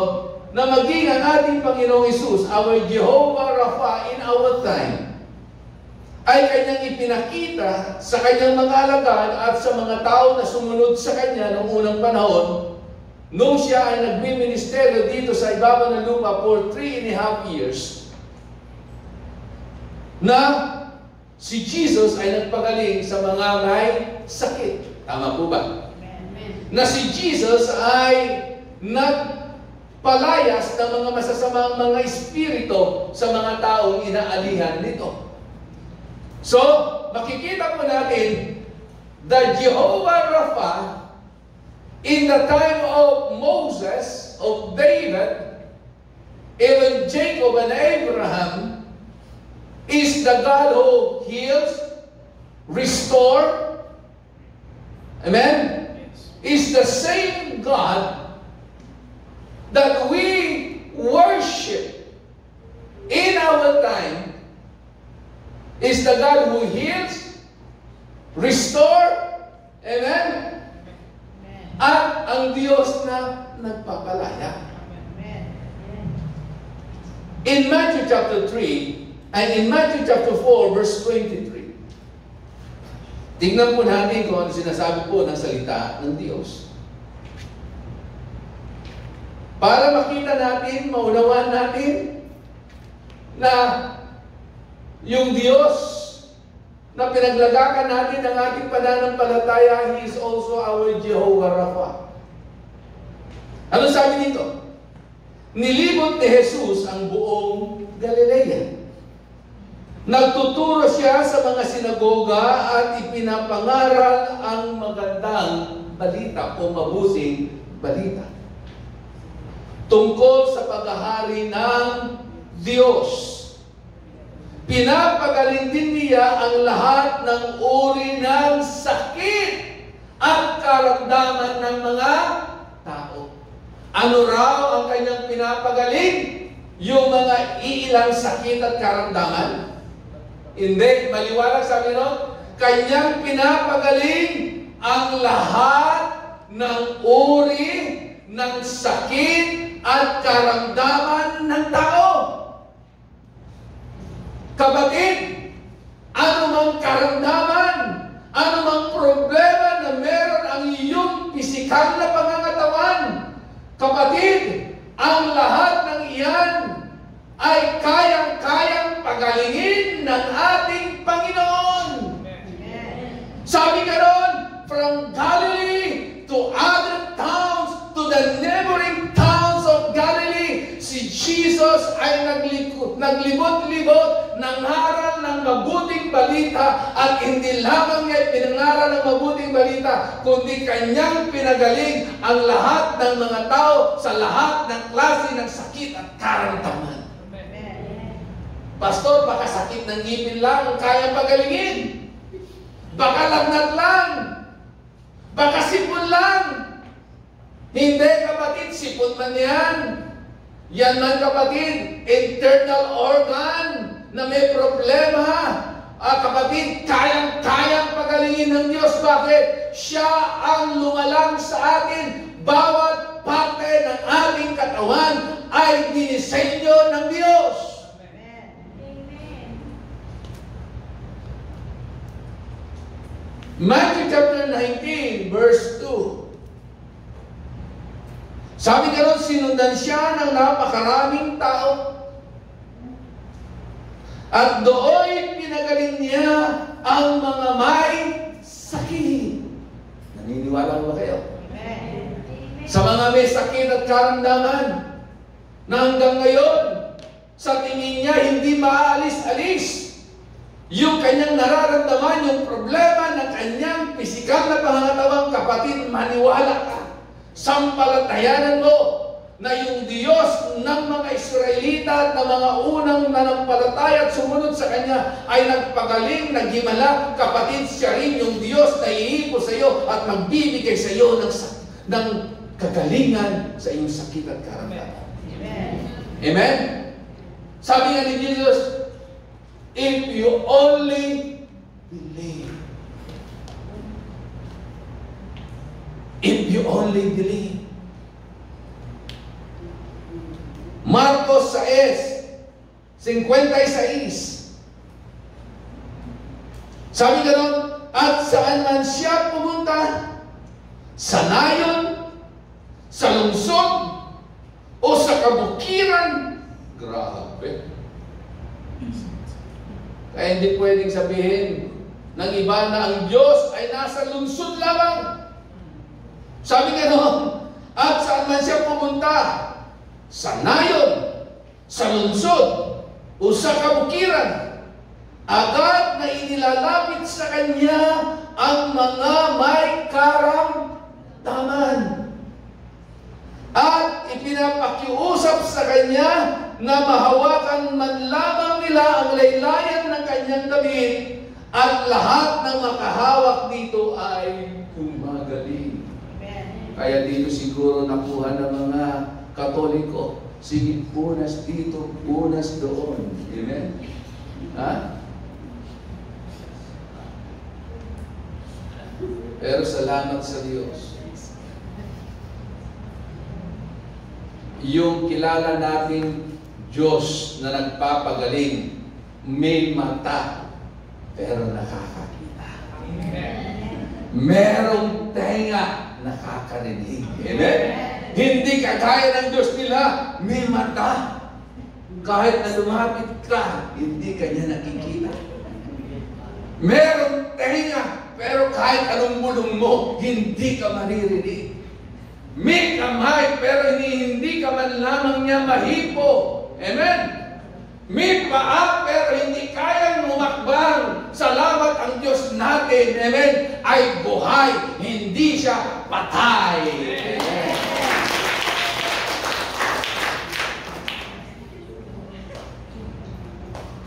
na maging ang ating Panginoong Hesus, our Jehovah Rapha in our time, ay kanyang ipinakita sa kanyang mga alagad at sa mga tao na sumunod sa kanya noong unang panahon, nung siya ay nagmi-ministeryo dito sa ibabaw ng lupa for 3.5 years, na si Jesus ay nagpagaling sa mga may sakit. Tama po ba? Na si Jesus ay nagpalayas ng mga masasamang mga espiritu sa mga taong inaalihan nito. So, makikita po natin the Jehovah Rapha in the time of Moses, of David, even Jacob and Abraham, is the God who heals, restores. Amen? Is the same God that we worship in our time, is the God who heals, restore, amen? At ang Diyos na nagpapalaya. In Matthew chapter 3 and in Matthew chapter 4 verse 23, tingnan po natin kung ano sinasabi po ng salita ng Diyos. Para makita natin, maunawaan natin na yung Diyos na pinaglagakan natin ng ating pananampalataya, He is also our Jehovah Rapha. Ano sabi dito? Nilibot ni Jesus ang buong Galilea. Nagtuturo siya sa mga sinagoga at ipinapangaral ang magandang balita o mabuting balita tungkol sa paghahari ng Diyos. Pinapagaling din niya ang lahat ng uri ng sakit at karamdaman ng mga tao. Ano raw ang kanyang pinapagaling? Yung mga iilang sakit at karamdaman? Hindi, maliwanag sabi no? Kanyang pinapagaling ang lahat ng uri ng sakit at karamdaman ng tao. Kapatid, anumang karamdaman, anumang problema na meron ang iyong pisikal na pangangatawan, kapatid, ang lahat ng iyan ay kayang-kayang pagalingin ng ating Panginoon. Sabi ka ron, from Galilee to other towns, to the neighboring towns of Galilee, si Jesus ay naglibot-libot, nangaral ng mabuting balita, at hindi lamang niya pinangaral ng mabuting balita, kundi kanyang pinagaling ang lahat ng mga tao sa lahat ng klase ng sakit at karamdaman. Pastor, baka sakit ng ngipin lang ang kaya pagalingin. Baka lagnat lang. Baka sipon lang. Hindi, kapatid, sipon man yan. Yan man, kapatid, internal organ na may problema. Kapatid, kayang-kayang pagalingin ng Diyos. Bakit? Siya ang lumalang sa atin. Bawat parte ng ating katawan ay dinisenyo ng Diyos. Matthew chapter 19, verse 2. Sabi ka ron, sinundan siya ng napakaraming tao. At doon pinagaling niya ang mga may sakit. Naniniwala ba kayo? Amen. Sa mga may sakit at karamdaman na hanggang ngayon, sa tingin niya hindi maaalis-alis yung kanyang nararamdaman, yung problema ng kanyang pisikal na pangangatawang, kapatid, maniwala ka. Sampalatayanan mo na yung Diyos ng mga Israelita at ng mga unang nanampalataya at sumunod sa Kanya ay nagpagaling, naghimala. Kapatid, siya rin yung Diyos na iipo sa iyo at magbibigay sa iyo ng kagalingan sa iyong sakit at karamdaman. Amen? Amen? Sabi nga ni Jesus, if you only believe. If you only believe. Marcos 6:56. Sabi gano'n, at saan man siya pumunta, sa nayon, sa lungsod, o sa kabukiran, grabe. Kaya hindi pwedeng sabihin ng iba na ang Diyos ay nasa lungsod lamang. Sabi gano'n, at saan man siya pumunta, sa nayon, sa lungsod, o sa kabukiran, agad na inilalapit sa Kanya ang mga may karamdaman. At ipinapakiusap sa Kanya na mahawakan man lamang nila ang laylayan ng Kanyang damit, at lahat ng makahawak dito ay gumagaling. Kaya dito siguro nakuha ng mga Katoliko, sige, punas dito, punas doon. Amen? Ha? Pero salamat sa Diyos. Yung kilala nating Diyos na nagpapagaling, may mata, pero nakakakita. Merong tenga, nakakarinig. Amen? Hindi kagaya ng Diyos nila, may mata. Kahit na lumapit ka, hindi kanya nakikita. Merong tenga, pero kahit anong bulong mo, hindi ka maririnig. May kamay, pero hindi ka man lamang niya mahipo. Amen? May paa, pero hindi kayang umakbang. Salamat ang Diyos natin, amen, ay buhay, hindi siya patay. Amen.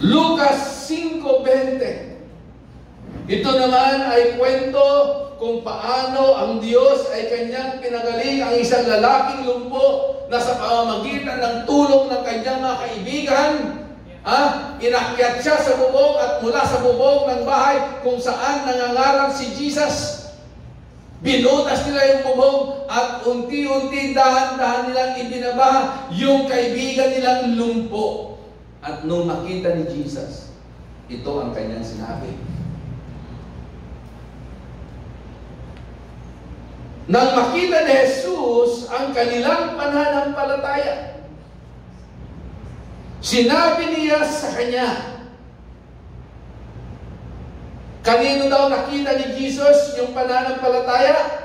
Lucas 5:20. Ito naman ay kwento kung paano ang Diyos ay kanyang pinagaling ang isang lalaking lumpo na sa pamamagitan ng tulong ng kanyang mga kaibigan, inakyat siya sa bubong at mula sa bubong ng bahay kung saan nangangaral si Jesus, binutas nila yung bubong at unti-unti dahan-dahan nilang ibinaba yung kaibigan nilang lumpo. At nung makita ni Jesus, ito ang kanyang sinabi. Nang makita ni Jesus ang kanilang pananampalataya, sinabi niya sa kanya, kanino daw nakita ni Jesus yung pananampalataya?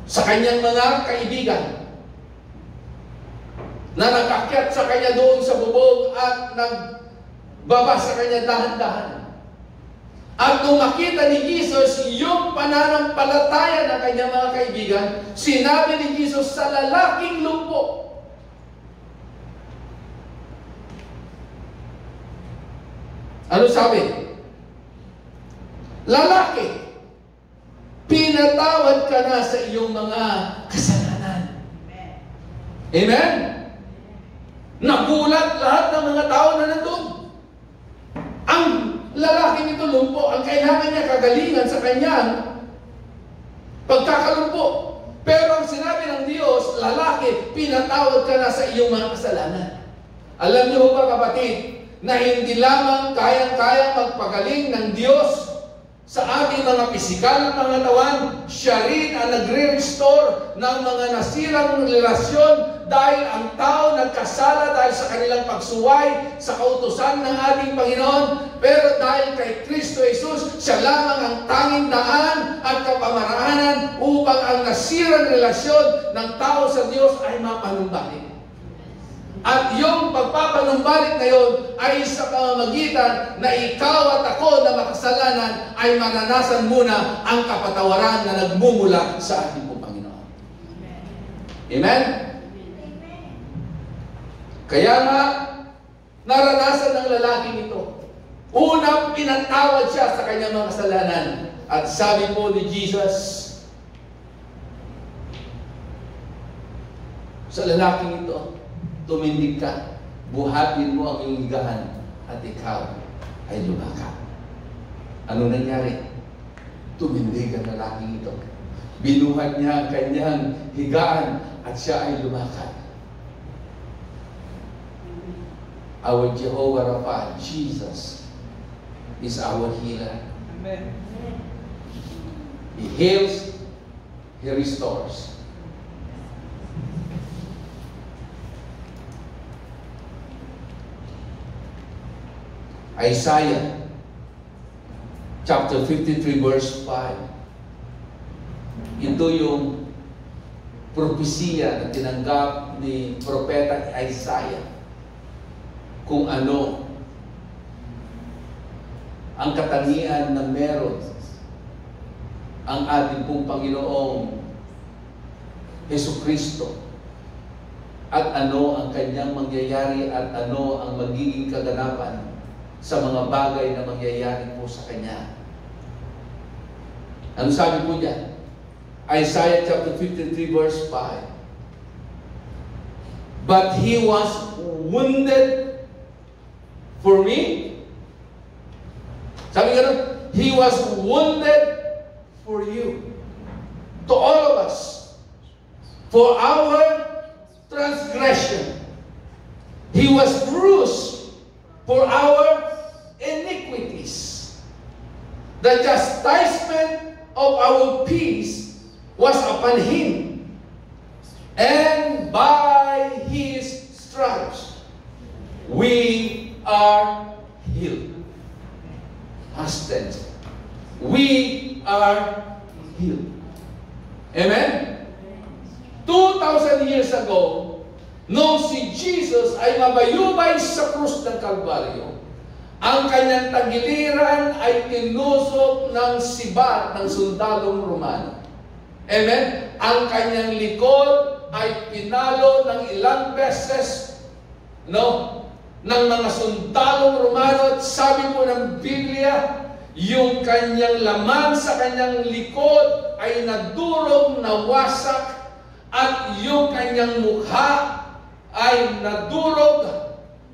Sa kanyang mga kaibigan na nakakyat sa kanya doon sa bubong at nagbaba sa kanya dahan-dahan. At nung makita ni Jesus yung pananampalataya ng kanyang mga kaibigan, sinabi ni Jesus sa lalaking lumpo, ano sabi? Lalaki, pinatawad ka na sa iyong mga kasalanan. Amen? Nagulat lahat ng mga tao na nandun. Ang lalaki nito lumpo, ang kailangan niya kagalingan sa kanyang pagkakalumpo. Pero ang sinabi ng Diyos, lalaki, pinatawad ka na sa iyong mga kasalanan. Alam niyo ba, kapatid, na hindi lamang kayang-kayang magpagaling ng Diyos sa ating mga pisikal na pangatawan, siya rin ang nagre-restore ng mga nasirang relasyon dahil ang tao nagkasala dahil sa kanilang pagsuway sa kautusan ng ating Panginoon. Pero dahil kay Kristo Jesus, siya lamang ang tanging daan at kapamaraanan upang ang nasirang relasyon ng tao sa Diyos ay mapanumbalik. At yung pagpapanumbalik na yun ay sa pamamagitan na ikaw at ako na makasalanan ay mananasan muna ang kapatawaran na nagmumula sa ating Panginoon. Amen? Kaya nga, naranasan ng lalaking ito. Unang pinatawad siya sa kanyang mga kasalanan. At sabi po ni Jesus sa lalaking ito, tumindig ka. buhatin mo ang iyong higaan at ikaw ay lumakad. Ano nangyari? Tumindig ang lalaking ito. Binuhat niya ang kanyang higaan at siya ay lumakad. Our Jehovah Rapha, Jesus, is our healer. Amen. He heals, He restores. Isaiah chapter 53 verse 5. Ito yung propesiya na tinanggap ni Propeta Isaiah kung ano ang katangian na meron ang ating pong Panginoong Jesucristo at ano ang kanyang mangyayari at ano ang magiging kaganapan sa mga bagay na mangyayari po sa Kanya. Ano sabi po diyan? Isaiah chapter 53 verse 5. But He was wounded for me. Sabi nga, He was wounded for you. To all of us. For our transgression. He was bruised for our iniquities. The chastisement of our peace was upon Him, and by His stripes we are healed. Past tense. We are healed. Amen? 2,000 years ago, nung si Jesus ay mabayubay sa krus ng Kalbaryo, ang kanyang tagiliran ay tinusok ng sibat ng sundalong Romano. Amen? Ang kanyang likod ay pinalo ng ilang beses, no, ng mga sundalong Romano. At sabi po ng Biblia, yung kanyang laman sa kanyang likod ay nadurog, nawasak, at yung kanyang mukha ay nadurog,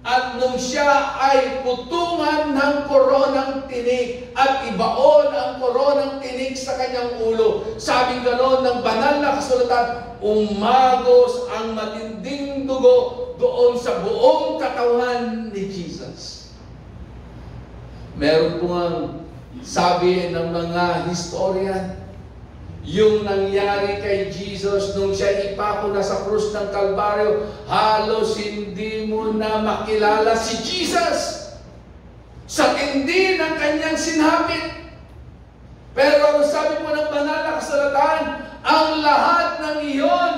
at nung siya ay putungan ng koronang tinik at ibaon ang koronang tinik sa kanyang ulo, sabi ganon ng banal na kasulatan, umagos ang matinding dugo doon sa buong katawan ni Jesus. Meron po ang sabi ng mga historian, yung nangyari kay Jesus nung siya ipako na sa krus ng Kalbaryo, halos hindi mo na makilala si Jesus sa tindi ng kanyang sinapit. Pero ang sabi po ng banal na kasulatan, ang lahat ng iyon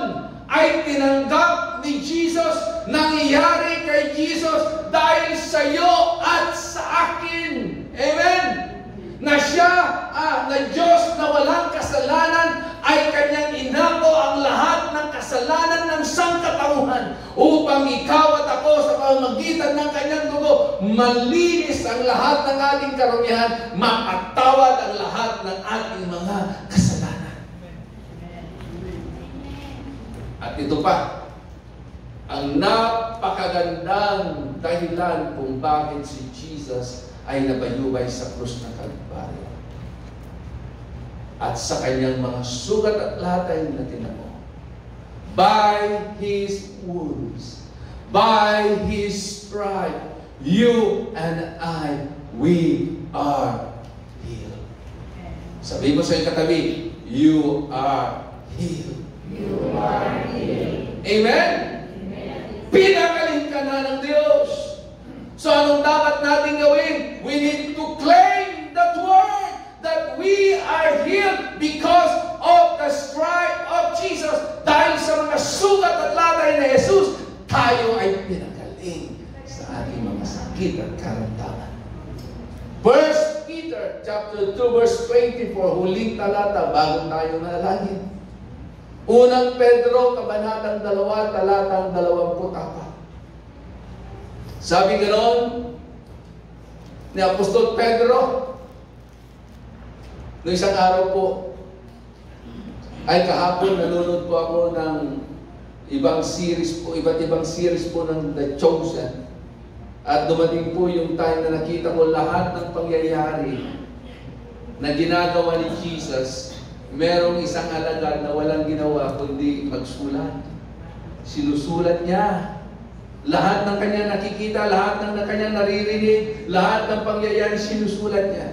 ay tinanggap ni Jesus, nangyari kay Jesus dahil sa iyo at sa akin. Amen? Na siya, na Diyos na walang kasalanan, ay kanyang inako ang lahat ng kasalanan ng sangkatauhan upang ikaw at ako sa pamamagitan ng kanyang dugo, malinis ang lahat ng ating karumihan, mapatawad ang lahat ng ating mga kasalanan. At ito pa, ang napakagandang dahilan kung bakit si Jesus ay nabayubay sa krus ng Kalbaryo. At sa kanyang mga sugat at latay na tinamo, by His wounds, by His stripe, you and I, we are healed. Sabi mo sa iyong katabi, you are healed. You are healed. Amen? Amen. Pinagaling ka na ng Diyos. So anong dapat natin gawin? We need to claim that word that we are healed because of the stripe of Jesus. Dahil sa mga sugat at latay ni Jesus, tayo ay pinagaling sa ating mga sakit at karamdaman. 1 Peter chapter 2 verse 24, huling talata bago tayo manalangin. Unang Pedro, kabanatang 2, talatang 24. Sabi ganon ni Apostol Pedro, noong isang araw po, ay kahapon nanonood po ako ng ibang series po, iba't ibang series po ng The Chosen. At dumating po yung time na nakita ko lahat ng pangyayari na ginagawa ni Jesus. Merong isang alagad na walang ginawa kundi magsulat. Sinusulat niya. Lahat ng kanya nakikita, lahat ng kanya naririnig, lahat ng pangyayari sinusulat niya.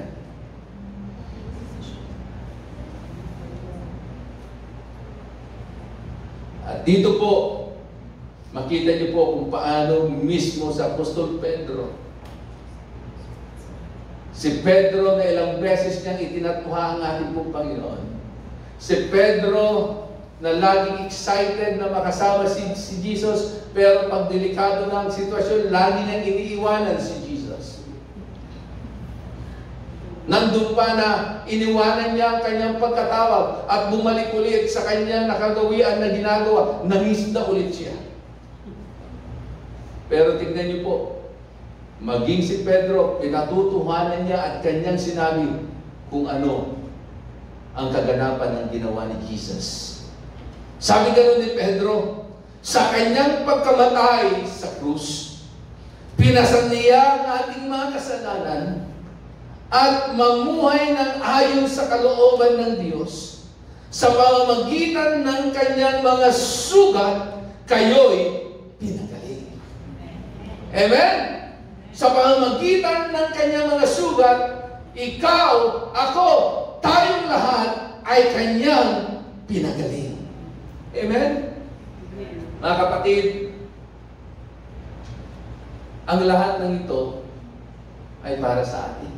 At dito po, makita niyo po kung paano mismo sa Apostol Pedro. Si Pedro na ilang beses niyang itinatuha ang ating pong Panginoon. Si Pedro na laging excited na makasama si Jesus, pero pag delikado na ang sitwasyon, lagi niyang iniiwanan si Jesus. Nandun pa na iniwanan niya ang kanyang pagkatawag at bumalik ulit sa kanyang nakagawian na ginagawa, nangisda ulit siya. Pero tingnan niyo po, maging si Pedro, pinatutuhanan niya at kanyang sinabi kung ano ang kaganapan ng ginawa ni Jesus. Sabi ganoon ni Pedro, sa kanyang pagkamatay sa krus, pinasan niya ang ating mga kasalanan at mamuhay ng ayon sa kalooban ng Diyos. Sa pamamagitan ng kanyang mga sugat, kayo'y pinagaling. Amen? Sa pamamagitan ng kanyang mga sugat, ikaw, ako, tayong lahat ay kanyang pinagaling. Amen? Mga kapatid, ang lahat ng ito ay para sa atin.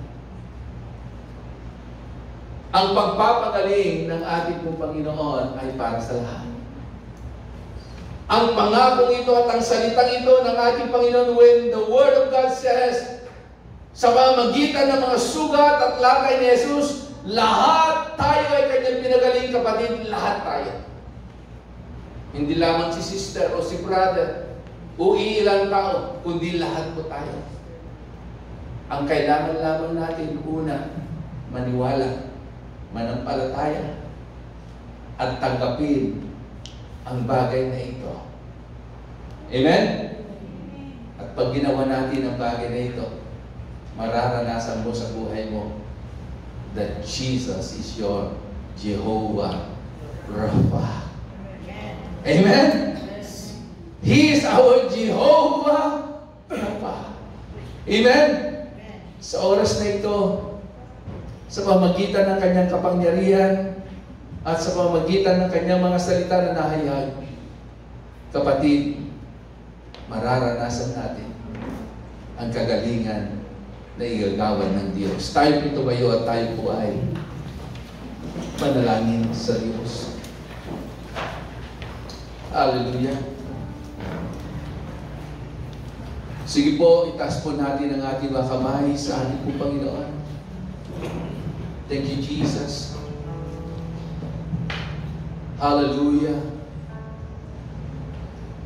Ang pagpapagaling ng ating pong Panginoon ay para sa lahat. Ang pangakong ito at ang salitang ito ng ating Panginoon, when the Word of God says, sa pamamagitan ng mga sugat at lagay ni Jesus, lahat tayo ay kanyang pinagaling, kapatid, lahat tayo. Hindi lamang si sister o si brother o ilang tao, kundi lahat po tayo. Ang kailangan lamang natin, una, maniwala, manampalataya, at tanggapin ang bagay na ito. Amen? At pag ginawa natin ang bagay na ito, mararanasan mo sa buhay mo that Jesus is your Jehovah Rapha. Amen? He is our Jehovah Rapha. Amen? Sa oras na ito, sa pamagitan ng kanyang kapangyarihan at sa pamagitan ng kanyang mga salita na nahayag, kapatid, mararanasan natin ang kagalingan na igagawan ng Diyos. Tayo po tumayo at tayo po ay manalangin sa Diyos. Hallelujah. Sige po, itaas po natin ang ating mga kamay sa ating po Panginoon. Thank you, Jesus. Hallelujah.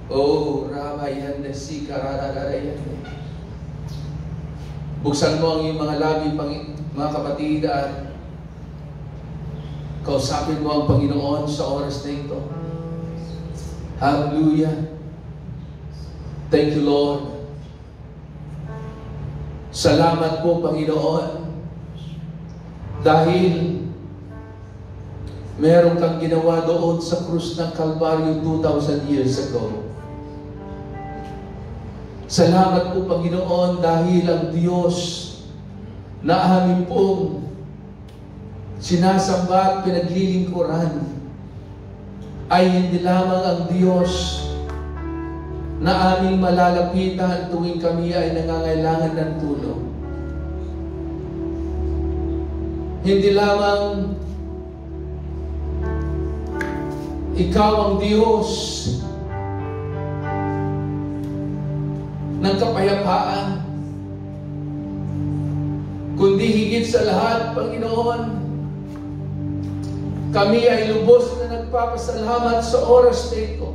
Oh, Rabayande, Sikarararayande. Buksan mo ang iyong mga labi, mga kapatid, at kausapin mo ang Panginoon sa oras na ito. Hallelujah. Thank you, Lord. Salamat po, Panginoon, dahil meron kang ginawa doon sa krus ng Kalbaryo 2,000 years ago. Salamat po, Panginoon, dahil ang Diyos na amin pong sinasamba at pinaglilingkuran ay hindi lamang ang Diyos na aming malalapitan tuwing kami ay nangangailangan ng tulong. Hindi lamang Ikaw ang Diyos ng kapayapaan, kundi higit sa lahat, Panginoon, kami ay lubos na nagpapasalamat sa oras na ito.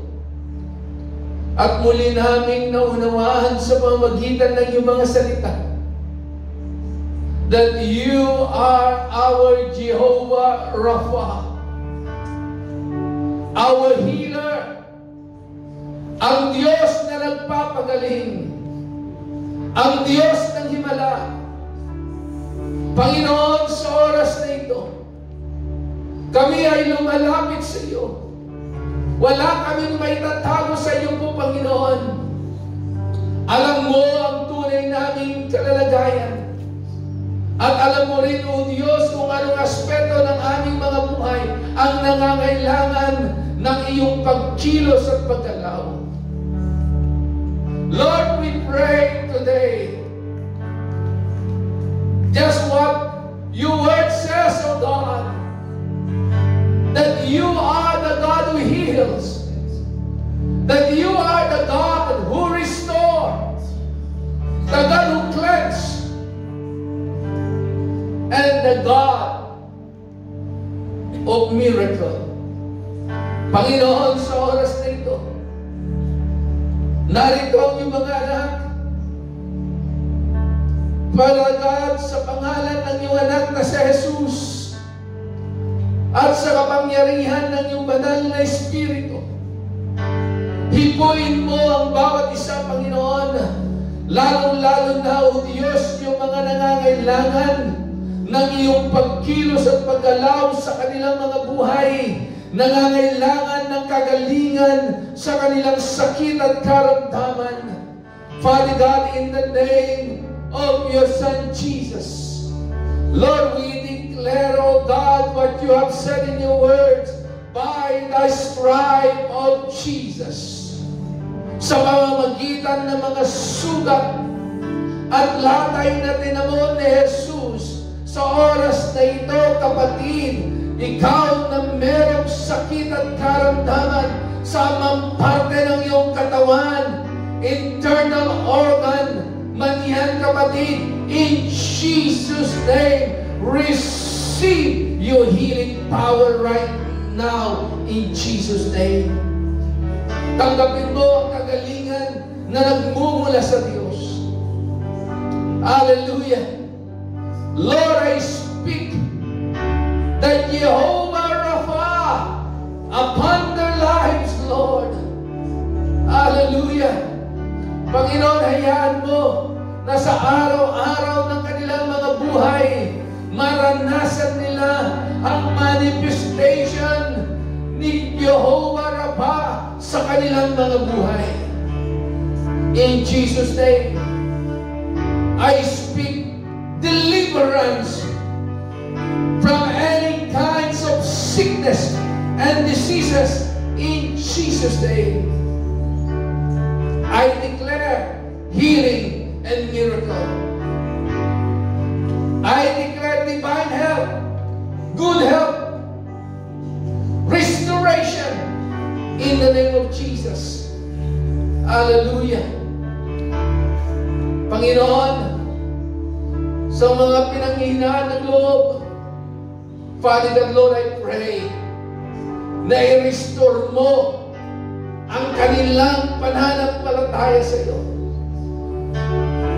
At muli naming naunawaan sa pamamagitan ng iyong mga salita that you are our Jehovah Rapha, our healer, ang Diyos na nagpapagaling, ang Diyos ng Himala. Panginoon, sa oras na ito, kami ay lumalapit sa iyo. Wala kaming may tatago sa iyo po, Panginoon. Alam mo ang tunay naming kalalagayan. At alam mo rin, O Diyos, kung anong aspeto ng aming mga buhay ang nangangailangan ng iyong pagkilos at paggalaw. Lord, we pray today, just what your word says, O God, that you are the God who heals, that you are the God who restores, the God who cleanses, and the God of miracle. Panginoon, sa oras na ito, narito ang iyong mga anak. Palagad sa pangalan ng iyong anak na si Jesus at sa kapangyarihan ng iyong banal na Espiritu, hipuin mo ang bawat isa, Panginoon, lalong-lalo na, O Diyos, yung mga nangangailangan ng iyong pagkilos at paggalaw sa kanilang mga buhay, nangangailangan ng kagalingan sa kanilang sakit at karamdaman. Father God, in the name of your Son Jesus, Lord, we declare, O God, what you have said in your words, by the stripe of Jesus, sa pamamagitan ng mga sugat at latay na tinamon ni Jesus, sa oras na ito, kapatid, ikaw na merong sakit at karamdaman sa parte ng iyong katawan, internal organ, manihan, kapatid, in Jesus' name, receive your healing power right now, in Jesus' name. Tanggapin mo ang kagalingan na nagmumula sa Diyos. Hallelujah. Lord, I speak that Jehovah Rapha upon their lives, Lord. Hallelujah. Panginoon, hayaan mo na sa araw-araw ng kanilang mga buhay, maranasan nila ang manifestation ni Jehovah Rapha sa kanilang mga buhay. In Jesus' name, I speak deliverance from any kinds of sickness and diseases in Jesus' name. I declare healing and miracle. I declare divine health, good health, restoration in the name of Jesus. Hallelujah. Panginoon, sa mga pinanghihinaan ng loob, Father God, Lord, I pray na i-restore mo ang kanilang pananampalataya sa iyo.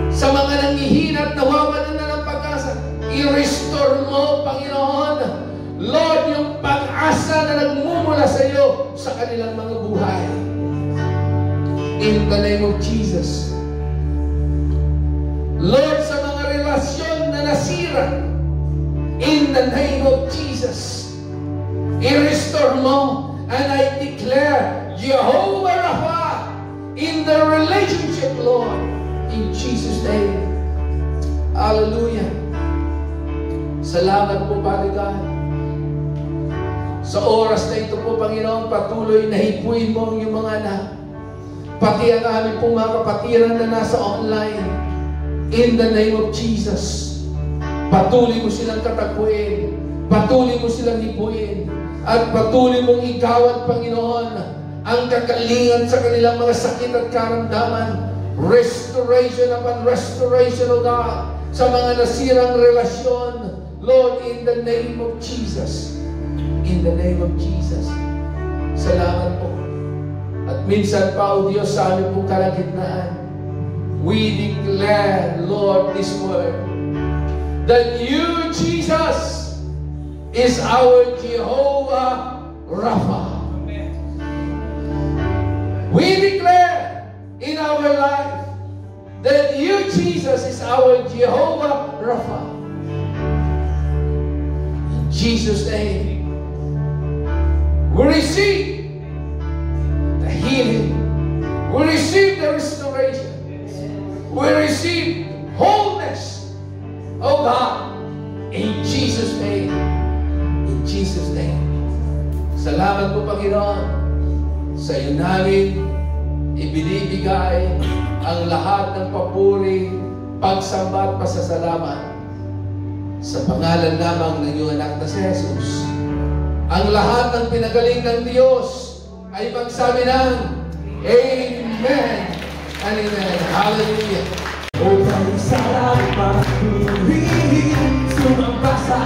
Sa mga nanghihina at nawawalan na ng pag-asa, i-restore mo, Panginoon, Lord, yung pag-asa na nagmumula sa iyo sa kanilang mga buhay. In the name of Jesus. Lord, sa mga relasyon na nasira, in the name of Jesus, i-restore mo, and I declare Jehovah Rapha in the relationship, Lord, in Jesus' name. Hallelujah. Salamat po, Father God. Sa oras na ito po, Panginoon, patuloy na hipuin mo ang iyong mga anak, pati ang aming pong mga kapatiran na nasa online. In the name of Jesus, patuloy mo silang katakbuhin, patuloy mo silang hipuin, at patuloy mong igawad, Panginoon, ang kagalingan sa kanilang mga sakit at karamdaman. Restoration upon restoration, O God, sa mga nasirang relasyon, Lord, in the name of Jesus. In the name of Jesus. Salamat po. At minsan pa, O Diyos, sa aming pong kalagitnaan, we declare, Lord, this word, that you, Jesus, is our Jehovah Rapha. We declare in our life that you, Jesus is our Jehovah Rapha. In Jesus' name, we receive the healing. We receive the restoration. We receive wholeness. Oh God, in Jesus' name. In Jesus' name. Salamat po, Panginoon. Sa iyo namin ibinibigay ang lahat ng papuri, pagsamba at pasasalamat sa pangalan lamang ng iyong anak na si Jesus. Ang lahat ng pinagaling ng Diyos ay magsabi ng Amen and Amen. Hallelujah. O kay salamat, purihin, sumamba sa